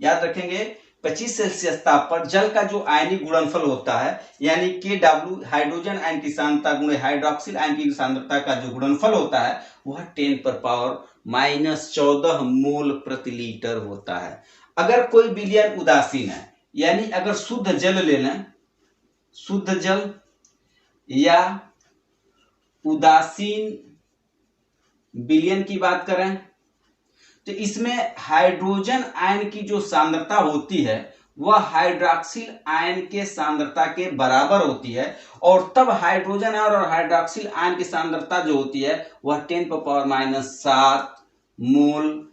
याद रखेंगे 25 सेल्सियस ताप पर जल का जो आयनिक गुणनफल होता है यानी KW हाइड्रोजन आयन की सांद्रता गुणे हाइड्रोक्सिल आयन की सांद्रता का जो गुणनफल होता है वह 10⁻⁻14 मोल प्रति लीटर होता है। अगर कोई विलयन उदासीन है, यानी अगर शुद्ध जल ले लें, शुद्ध जल या उदासीन विलयन की बात करें तो इसमें हाइड्रोजन आयन की जो सांद्रता होती है वह हाइड्रोक्सिल आयन के सांद्रता के बराबर होती है, और तब हाइड्रोजन आयन और हाइड्रोक्सिल आयन की सांद्रता जो होती है वह 10⁻⁻7 मोल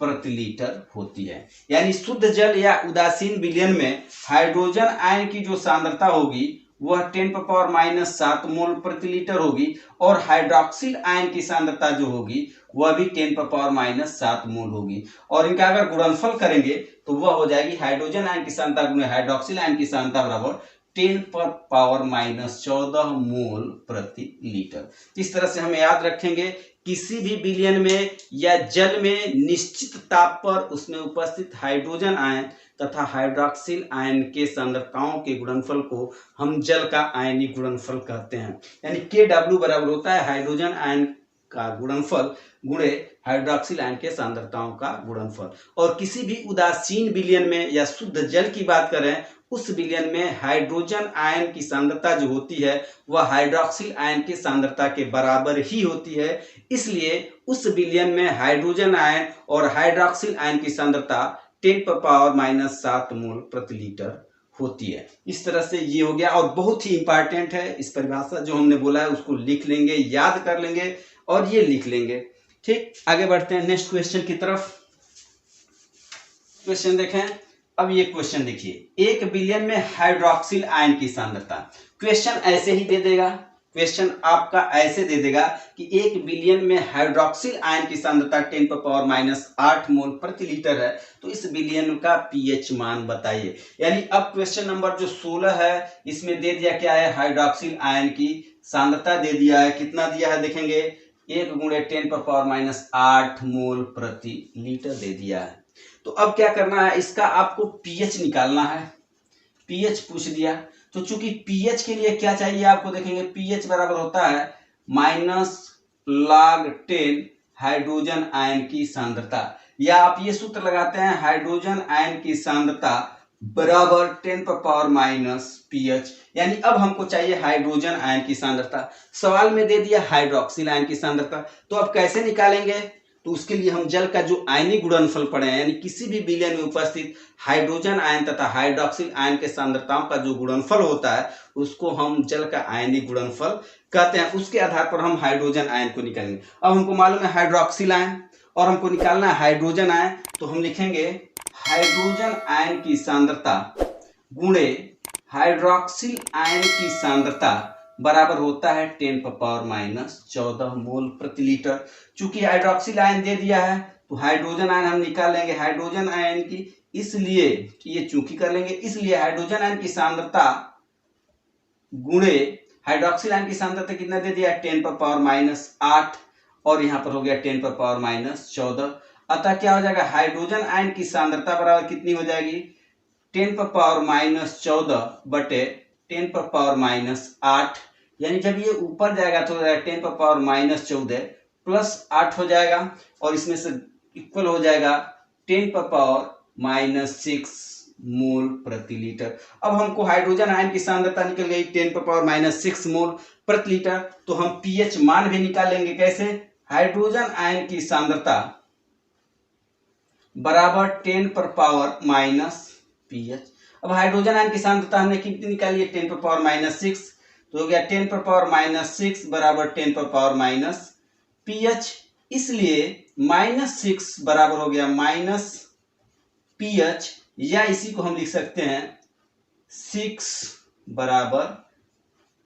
प्रति लीटर होती है। यानी शुद्ध जल या उदासीन विलयन में हाइड्रोजन आयन की जो सांद्रता होगी वह 10⁻⁻7 मोल प्रति लीटर होगी, और हाइड्रोक्सिल आयन की सांद्रता जो होगी वह भी 10⁻⁻7 मोल होगी। और इनका अगर गुणनफल करेंगे तो वह हो जाएगी हाइड्रोजन आयन की सांद्रता गुणे हाइड्रोक्सिल आयन की सांद्रता बराबर 10⁻⁻14 मोल प्रति लीटर। इस तरह से हम याद रखेंगे किसी भी विलयन में या जल में निश्चित ताप पर उसमें उपस्थित हाइड्रोजन आयन तथा हाइड्रोक्सिल आयन के सांद्रताओं के गुणनफल को हम जल का आयनिक गुणनफल कहते हैं। यानी KW बराबर होता है हाइड्रोजन आयन का गुणनफल गुणे हाइड्रोक्सिल आयन के सांद्रताओं का गुणनफल। और किसी भी उदासीन विलयन में या शुद्ध जल की बात करें उस विलयन में हाइड्रोजन आयन की सांद्रता जो होती है वह हाइड्रोक्सिल आयन की सांद्रता के बराबर ही होती है, इसलिए उस विलयन में हाइड्रोजन आयन और हाइड्रोक्सिल आयन की सांद्रता 10⁻⁻7 मोल प्रति लीटर होती है। इस तरह से ये हो गया, और बहुत ही इंपॉर्टेंट है। इस परिभाषा जो हमने बोला है उसको लिख लेंगे, याद कर लेंगे और ये लिख लेंगे। ठीक, आगे बढ़ते हैं नेक्स्ट क्वेश्चन की तरफ। क्वेश्चन देखें। अब ये क्वेश्चन देखिए, एक विलयन में हाइड्रोक्सिल आयन की सांद्रता, क्वेश्चन ऐसे ही दे देगा, क्वेश्चन आपका ऐसे दे देगा कि एक विलयन में हाइड्रोक्सिल आयन की सांद्रता 10⁻⁸ मोल प्रति लीटर है, तो इस विलयन का पीएच मान बताइए। यानी अब क्वेश्चन नंबर जो 16 है इसमें दे दिया क्या है, हाइड्रोक्सिल आयन की सांद्रता दे दिया है। कितना दिया है देखेंगे, 1 × 10⁻⁸ मोल प्रति लीटर दे दिया है। तो अब क्या करना है, इसका आपको पीएच निकालना है। पीएच पूछ दिया, तो चूंकि पीएच के लिए क्या चाहिए आपको देखेंगे, पीएच बराबर होता है -log10 हाइड्रोजन आयन की सांद्रता, या आप ये सूत्र लगाते हैं हाइड्रोजन आयन की सांद्रता बराबर 10⁻⁻ pH। यानी अब हमको चाहिए हाइड्रोजन आयन की सांद्रता। सवाल में दे दिया हाइड्रोक्सिल आयन की सांद्रता, तो अब कैसे निकालेंगे, तो उसके लिए हम जल का जो आयनिक गुणनफल पढ़े हैं, यानी किसी भी विलयन में उपस्थित हाइड्रोजन आयन तथा हाइड्रोक्सिल आयन के सांद्रताओं का जो गुणनफल होता है उसको हम जल का आयनिक गुणनफल कहते हैं। उसके आधार पर हम हाइड्रोजन आयन को निकालेंगे। अब हमको मालूम है हाइड्रोक्सिल आयन और हमको निकालना है हाइड्रोजन आयन, तो हम लिखेंगे हाइड्रोजन आयन की सांद्रता गुणे हाइड्रोक्सिल आयन की सांद्रता बराबर होता है 10⁻⁻14 मोल प्रति लीटर। चूंकि हाइड्रोक्सिल आयन दे दिया है तो हाइड्रोजन आयन हम निकाल लेंगे हाइड्रोजन आयन की, इसलिए ये चूंकि कर लेंगे, इसलिए हाइड्रोजन आयन की सांद्रता गुणे हाइड्रोक्सिल आयन की सांद्रता कितना दे दिया 10⁻⁸ और यहाँ पर हो गया 10⁻14। अतः क्या हो जाएगा हाइड्रोजन आयन की सांद्रता बराबर कितनी हो जाएगी 10⁻14 बटे 10⁻8, यानी जब ये ऊपर जाएगा तो 10⁻14 प्लस 8 हो जाएगा और इसमें से इक्वल हो जाएगा 10⁻6 मोल प्रति लीटर। अब हमको हाइड्रोजन आयन की सांद्रता निकल गई 10⁻6 मोल प्रति लीटर, तो हम पीएच मान भी निकाल लेंगे। कैसे? हाइड्रोजन आयन की सांद्रता बराबर 10⁻⁻ पीएच। अब हाइड्रोजन आयन की सांद्रता हमने कितनी निकाली है 10⁻6, तो हो गया 10⁻6 बराबर 10⁻⁻ पीएच, इसलिए -6 बराबर हो गया माइनस पीएच, या इसी को हम लिख सकते हैं 6 बराबर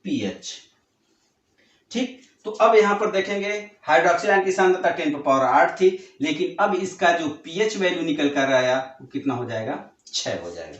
पीएच। ठीक, तो अब यहां पर देखेंगे हाइड्रोक्सिल आयन की सांद्रता 10⁻8 थी, लेकिन अब इसका जो पीएच वैल्यू निकल कर आया वो कितना हो जाएगा 6 हो जाएगा।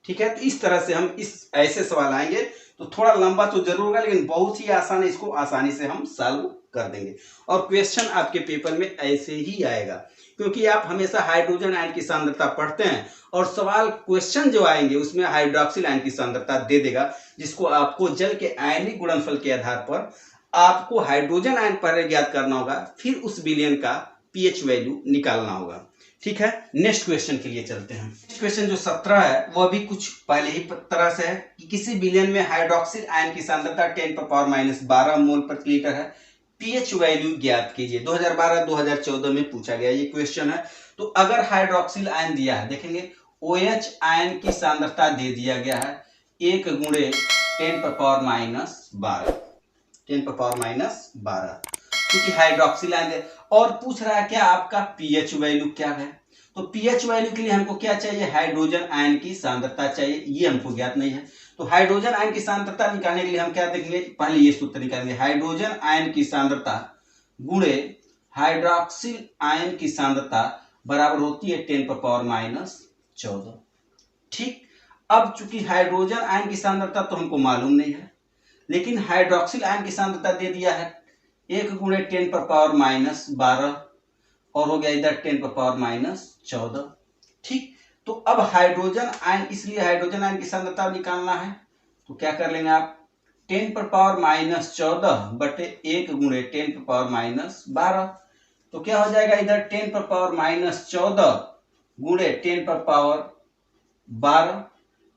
ठीक है, तो इस तरह से हम इस ऐसे सवाल आएंगे तो थोड़ा लंबा तो जरूर होगा, लेकिन बहुत ही आसान है, इसको आसानी से हम सॉल्व कर देंगे। और क्वेश्चन आपके पेपर में ऐसे ही आएगा, क्योंकि आप हमेशा हाइड्रोजन आयन की सांद्रता पढ़ते हैं और सवाल क्वेश्चन जो आएंगे उसमें हाइड्रोक्सिल आयन की सांद्रता दे देगा, जिसको आपको जल के आयनिक गुणनफल के आधार पर आपको हाइड्रोजन आयन पर ज्ञात करना होगा, फिर उस विलयन का पीएच वैल्यू निकालना होगा। ठीक है, नेक्स्ट क्वेश्चन के लिए चलते हैं। नेक्स्ट क्वेश्चन जो 17 है वह भी कुछ पहले ही तरह से है कि किसी विलयन में हाइड्रोक्सिल आयन की सांद्रता 10⁻12 मोल प्रति लीटर है, पीएच वैल्यू ज्ञात कीजिए। 2012-2014 में पूछा गया ये क्वेश्चन है। तो अगर हाइड्रोक्सिल आयन दिया है, देखेंगे OH आयन की सांद्रता दे दिया गया है 1 गुणे 10⁻12 क्योंकि हाइड्रोक्सिल आयन और पूछ रहा है क्या आपका पीएच वैल्यू क्या है। तो पीएच वैल्यू के लिए हमको क्या चाहिए हाइड्रोजन आयन की सांद्रता चाहिए, ये हमको ज्ञात नहीं है। तो हाइड्रोजन आयन की सांद्रता निकालने के लिए हम क्या देखेंगे, पहले ये सूत्र निकालेंगे, हाइड्रोजन आयन की सांद्रता गुणे हाइड्रोक्सिल आयन की सांद्रता बराबर होती है 10⁻14। ठीक, अब चूंकि हाइड्रोजन आयन की सांद्रता तो हमको मालूम नहीं है, लेकिन हाइड्रोक्सिल आयन की सांद्रता दे दिया है 1 गुणे 10⁻12 और हो गया इधर 10⁻14। ठीक, तो अब हाइड्रोजन आयन, इसलिए हाइड्रोजन आयन की सांद्रता निकालना है, तो क्या कर लेंगे आप 10⁻14 बटे 1 गुणे 10⁻12, तो क्या हो जाएगा इधर 10⁻14 गुणे 10⁻12,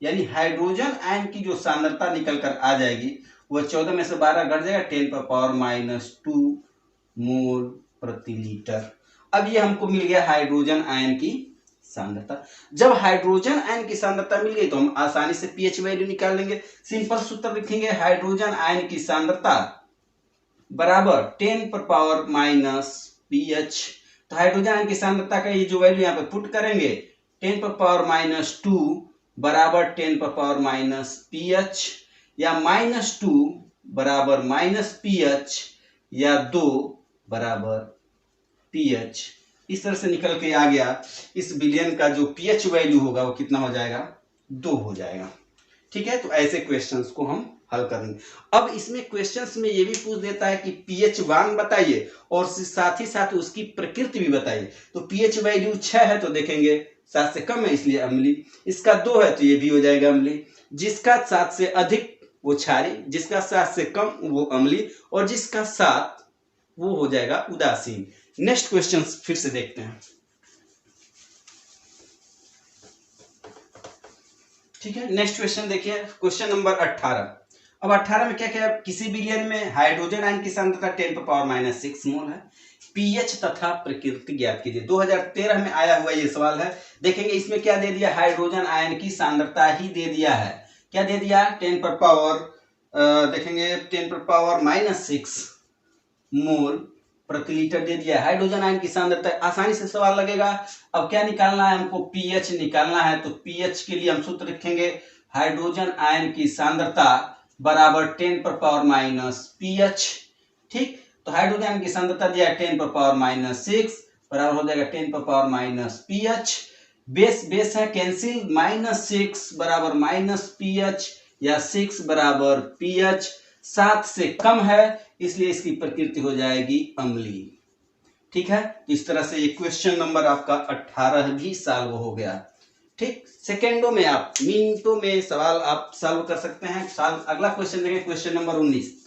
यानी हाइड्रोजन आयन की जो सांद्रता निकल कर आ जाएगी वह 14 में से 12 घट जाएगा 10⁻2 मोल प्रति लीटर। अब ये हमको मिल गया हाइड्रोजन आयन की सांद्रता। जब हाइड्रोजन आयन की सांद्रता मिल गई तो हम आसानी से पीएच वैल्यू निकाल लेंगे। सिंपल सूत्र लिखेंगे, हाइड्रोजन आयन की सांद्रता बराबर 10⁻⁻ पीएच। तो हाइड्रोजन आयन की सांद्रता का ये जो वैल्यू यहाँ पे पुट करेंगे 10⁻2 बराबर 10⁻⁻ पीएच, या -2 बराबर -पीएच, या 2 बराबर पीएच। इस तरह से निकल के आ गया। इस विलयन का जो पीएच वैल्यू होगा वो कितना हो जाएगा 2 हो जाएगा। ठीक है, तो ऐसे क्वेश्चंस को हम हल करेंगे। अब इसमें क्वेश्चंस में ये भी पूछ देता है कि पीएच मान बताइए और साथ ही साथ उसकी प्रकृति भी बताइए। तो पीएच वैल्यू 6 है तो देखेंगे 7 से कम है इसलिए अम्लीय, इसका 2 है तो ये भी हो जाएगा अम्लीय, जिसका 7 से अधिक वो क्षारीय, जिसका 7 से कम वो अम्लीय, और जिसका 7 वो हो जाएगा उदासीन। नेक्स्ट क्वेश्चन फिर से देखते हैं। ठीक है, नेक्स्ट क्वेश्चन देखिए, क्वेश्चन नंबर 18। अब 18 में क्या क्या, किसी विलयन में हाइड्रोजन आयन की सांद्रता 10⁻6 मोल है, पीएच तथा प्रकृति ज्ञात कीजिए। 2013 में आया हुआ ये सवाल है। देखेंगे इसमें क्या दे दिया, हाइड्रोजन आयन की सांद्रता ही दे दिया है। क्या दे दिया, 10⁻6 मोल प्रति लीटर दे दिया। हाइड्रोजन आयन की सांद्रता, आसानी से सवाल लगेगा। अब क्या निकालना है हमको, पीएच निकालना है। तो पीएच के लिए हम सूत्र लिखेंगे, हाइड्रोजन आयन की सांद्रता बराबर 10 पर पावर माइनस pH। ठीक, तो हाइड्रोजन की सांद्रता दिया है 10 पर पावर माइनस 6 बराबर हो जाएगा 10 पर power minus pH। Base base है कैंसिल, -6 बराबर -pH या 6 बराबर pH 7 से कम है, इसलिए इसकी प्रकृति हो जाएगी अम्लीय। ठीक है, तो इस तरह से ये क्वेश्चन नंबर आपका 18 भी सॉल्व हो गया। ठीक, सेकेंडों में आप मिनटों में सवाल आप सॉल्व कर सकते हैं। अगला क्वेश्चन देखें, क्वेश्चन नंबर 19।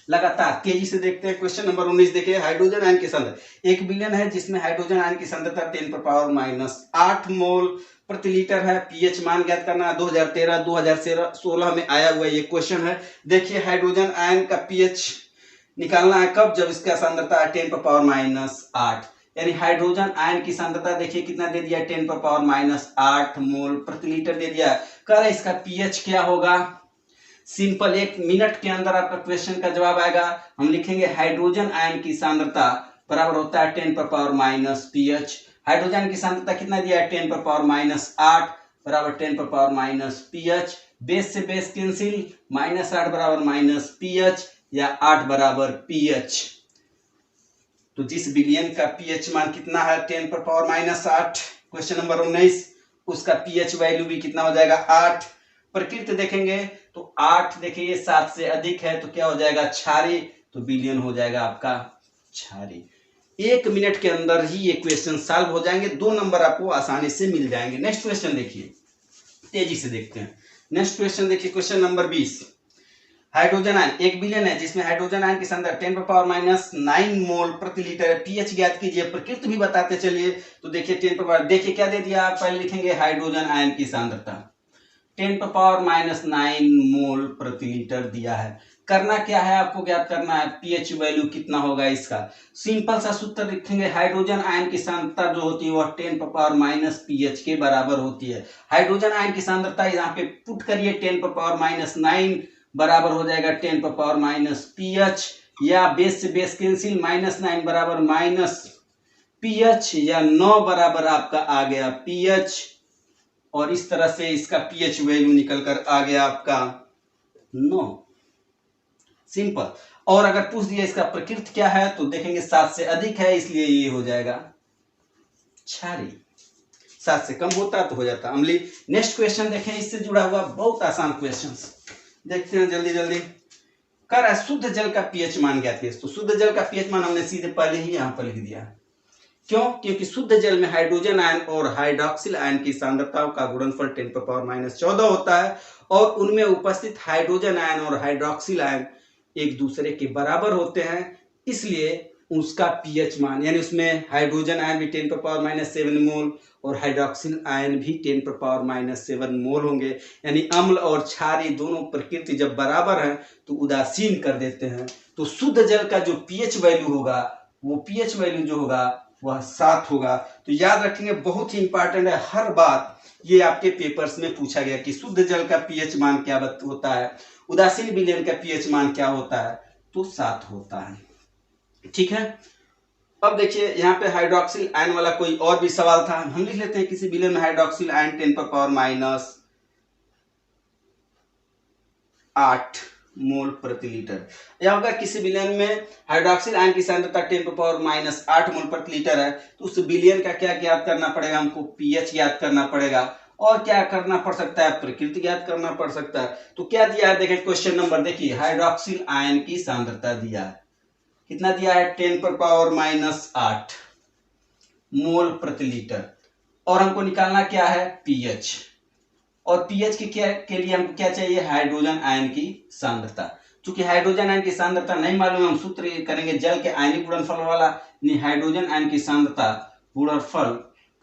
लगातार तेजी से देखते हैं। क्वेश्चन नंबर 19 देखिए, हाइड्रोजन आयन की सांद्रता 1 बिलियन है, जिसमें हाइड्रोजन आयन की सांद्रता 10 पर पावर माइनस 8 मोल प्रति लीटर है। पीएच मान ज्ञात करना है। 2013-2016 में आया हुआ ये क्वेश्चन है। देखिए, हाइड्रोजन आयन का पीएच निकालना है कब, जब इसका सांद्रता है 10 पर पावर माइनस 8। यानी हाइड्रोजन आयन की सांद्रता देखिए कितना दे दिया, 10 पर पावर माइनस 8 मोल प्रति लीटर दे दिया। कह रहा है इसका पीएच क्या होगा। सिंपल, 1 मिनट के अंदर आपका क्वेश्चन का जवाब आएगा। हम लिखेंगे हाइड्रोजन आयन की सांद्रता बराबर होता है 10 पर पावर माइनस पीएच। हाइड्रोजन की सांद्रता कितना दिया है, 10 पर पावर माइनस 8 बराबर 10 पर पावर माइनस पीएच। बेस से बेस कैंसिल, -8 बराबर माइनस पीएच या 8 बराबर पीएच। तो जिस बिलियन का पीएच मान कितना है, 10 पर पावर माइनस 8, क्वेश्चन नंबर 19, उसका पीएच वैल्यू भी कितना हो जाएगा, 8। प्रकृति देखेंगे तो 8 देखिए 7 से अधिक है, तो क्या हो जाएगा, क्षारीय, तो बिलियन हो जाएगा आपका क्षारीय। 1 मिनट के अंदर ही ये क्वेश्चन सॉल्व हो जाएंगे, 2 नंबर आपको आसानी से मिल जाएंगे। नेक्स्ट क्वेश्चन देखिए, तेजी से देखते हैं। नेक्स्ट क्वेश्चन देखिए, question number 20। Hydrogen ion 1 billion है, जिसमें हाइड्रोजन आयन की सांद्रता 10 पर पावर माइनस 9 मोल प्रति लीटर है। पीएच ज्ञात कीजिए, प्रकृति भी बताते चलिए। तो देखिए 10 पर पावर, देखिए क्या दे दिया, आप पहले लिखेंगे हाइड्रोजन आयन की सांद्रता 10 पर पावर माइनस 9 मोल प्रति लीटर दिया है। करना क्या है, आपको ज्ञात करना है पीएच वैल्यू कितना होगा इसका। सिंपल सा सूत्र लिखेंगे, हाइड्रोजन आयन की सांद्रता जो होती है वह 10 पर पावर माइनस पीएच के बराबर होती है। हाइड्रोजन आयन की सांद्रता यहाँ पे पुट करिए, 10 पर पावर माइनस 9 बराबर हो जाएगा 10 पर पावर माइनस पीएच, या बेस से बेस कैंसिल, -9 बराबर माइनस पीएच या 9 बराबर आपका आ गया पीएच। और इस तरह से इसका पीएच वैल्यू निकल कर आ गया आपका 9। सिंपल। और अगर पूछ दिया इसका प्रकृति क्या है, तो देखेंगे 7 से अधिक है, इसलिए ये हो जाएगा क्षारीय। 7 से कम होता तो हो जाता अम्लीय। नेक्स्ट क्वेश्चन देखें, इससे जुड़ा हुआ बहुत आसान क्वेश्चंस देखते हैं जल्दी जल्दी। कर रहा है शुद्ध जल का पीएच मान ज्ञात कीजिए। तो शुद्ध जल का पीएच मान हमने सीधे पहले ही यहाँ पर लिख दिया। क्यों, क्योंकि शुद्ध जल में हाइड्रोजन आयन और हाइड्रोक्सिल आयन की सांद्रताओं का गुणनफल 10 पर पावर माइनस 14 होता है, और उनमें उपस्थित हाइड्रोजन आयन और हाइड्रोक्सिल आयन एक दूसरे के बराबर होते हैं, इसलिए उसका पीएच मान, यानी उसमें हाइड्रोजन आयन भी 10 पर पावर माइनस 7 मोल और हाइड्रोक्सिल आयन भी 10 पर पावर माइनस 7 मोल होंगे। यानी अम्ल और क्षारीय दोनों प्रकृति जब बराबर हैं तो उदासीन कर देते हैं। तो शुद्ध जल का जो पीएच वैल्यू होगा, वो पीएच वैल्यू जो होगा वह 7 होगा। तो याद रखेंगे, बहुत ही इंपॉर्टेंट है, हर बात ये आपके पेपर्स में पूछा गया कि शुद्ध जल का पीएच मान क्या होता है, उदासीन विलयन का पीएच मान क्या होता है, तो 7 होता है। ठीक है, अब देखिए यहाँ पे हाइड्रोक्सिल आयन वाला कोई और भी सवाल था, हम लिख लेते हैं। किसी विलयन में हाइड्रोक्सिल आयन 10 पर पावर माइनस 8 मोल प्रति लीटर, या अगर किसी विलयन में हाइड्रोक्सिल आयन की सांद्रता 10 पर पावर माइनस 8 मोल प्रति लीटर है, तो उस विलयन का क्या ज्ञात करना पड़ेगा, हमको पीएच ज्ञात करना पड़ेगा, और क्या करना पड़ सकता है, प्रकृति ज्ञात करना पड़ सकता है। तो क्या दिया है, देखें क्वेश्चन नंबर, देखिए हाइड्रोक्सिल आयन की सांद्रता दिया है, कितना दिया है, 10 पर पावर माइनस 8 मोल प्रति लीटर, और हमको निकालना क्या है, पीएच। और पीएच के लिए हमको क्या चाहिए, हाइड्रोजन आयन की सांद्रता। चूंकि हाइड्रोजन आयन की सांद्रता नहीं मालूम है, हम सूत्र करेंगे जल के आयनिक गुणनफल वाला, यानी हाइड्रोजन आयन की सांद्रता गुणनफल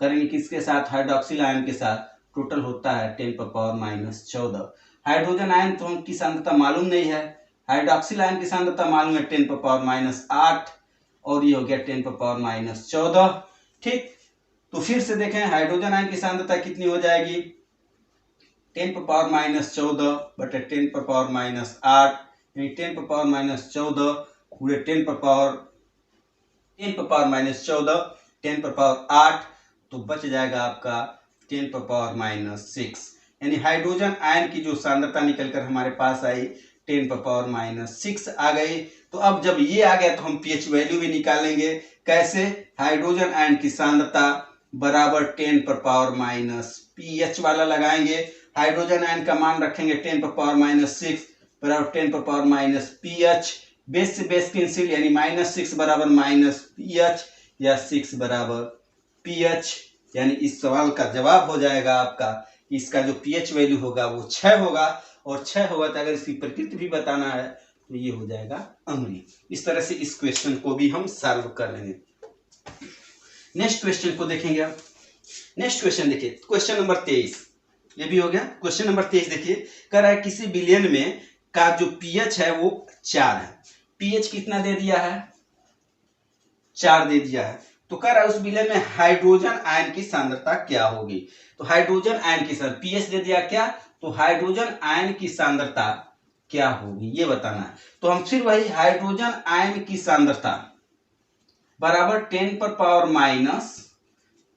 करेंगे किसके साथ, हाइड्रोक्सिल आयन के साथ, टोटल होता है 10 पर पावर माइनस 14। हाइड्रोजन आयन तो की सांद्रता मालूम नहीं है, हाइड्रोक्सिल आयन की सांद्रता मालूम है 10 पर पावर माइनस 8, और ये हो गया 10 पर पावर माइनस 14। ठीक, तो फिर से देखें हाइड्रोजन आयन की सांद्रता कितनी हो जाएगी, 10 पर पावर माइनस 14 बटे 10 पर पावर माइनस 8, यानी 10 पर पावर माइनस 14 पूरे 10 पर पावर माइनस 14, 10 पर पावर 8, तो बच जाएगा आपका 10 पर पावर माइनस 6। यानी हाइड्रोजन आयन की जो सांद्रता निकलकर हमारे पास आई 10⁻⁻6 आ गई। तो अब जब ये आ गया तो हम pH वैल्यू भी निकालेंगे। कैसे? हाइड्रोजन आयन की सांद्रता बराबर 10⁻⁻, pH वाला लगाएंगे। हाइड्रोजन आयन का मान रखेंगे 10⁻⁻6 बराबर 10⁻⁻, pH बेस से बेस कैंसिल, यानी -6 बराबर -pH या 6 बराबर pH, यानी इस सवाल का जवाब हो जाएगा आपका, इसका जो pH वैल्यू होगा वो 6 होगा, और 6 होगा तो अगर इसकी प्रकृति भी बताना है तो ये हो जाएगा अम्लीय। इस तरह से इस क्वेश्चन को भी हम सॉल्व कर लेंगे। नेक्स्ट क्वेश्चन को देखेंगे आप। नेक्स्ट क्वेश्चन देखिए, क्वेश्चन नंबर 23, ये भी हो गया। क्वेश्चन नंबर 23 देखिए, कह रहा है किसी विलयन में का जो pH है वो 4 है। pH कितना दे दिया है? 4 दे दिया है। तो कह रहा है उस विलयन में हाइड्रोजन आयन की सांद्रता क्या होगी। तो हाइड्रोजन आयन की सांद्रता, pH दे दिया क्या, तो हाइड्रोजन आयन की सांद्रता क्या होगी ये बताना है। तो हम फिर वही हाइड्रोजन आयन की सांद्रता बराबर 10⁻⁻,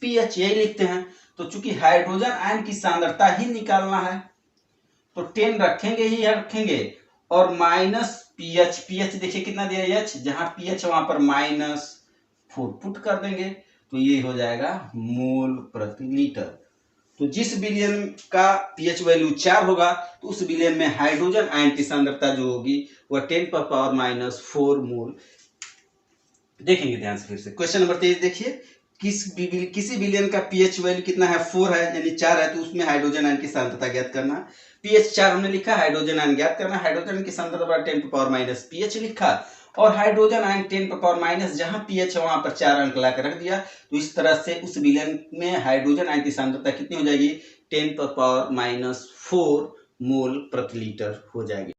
pH यही लिखते हैं। तो चूंकि हाइड्रोजन आयन की सांद्रता ही निकालना है तो 10 रखेंगे ही रखेंगे, और माइनस pH, pH देखिए कितना दिया H, जहां pH वहां पर -4 पुट कर देंगे तो ये हो जाएगा मोल प्रति लीटर। तो जिस विलयन का pH वैल्यू 4 होगा तो उस विलयन में हाइड्रोजन आयन की सांद्रता जो होगी वह 10⁻⁻4 मोल। देखेंगे ध्यान से फिर से। क्वेश्चन नंबर 23 देखिए, किसी विलयन का pH वैल्यू कितना है, 4 है, यानी 4 है, तो उसमें हाइड्रोजन आयन की सांद्रता ज्ञात करना। pH 4 हमने लिखा, हाइड्रोजन आयन ज्ञात करना। हाइड्रोजन की सांद्रता बराबर 10⁻⁻, pH लिखा, और हाइड्रोजन आयन 10⁻⁻, जहां pH है वहां पर 4 अंक लाकर रख दिया। तो इस तरह से उस विलयन में हाइड्रोजन आयन की सांद्रता कितनी हो जाएगी, 10⁻⁻4 मोल प्रति लीटर हो जाएगी।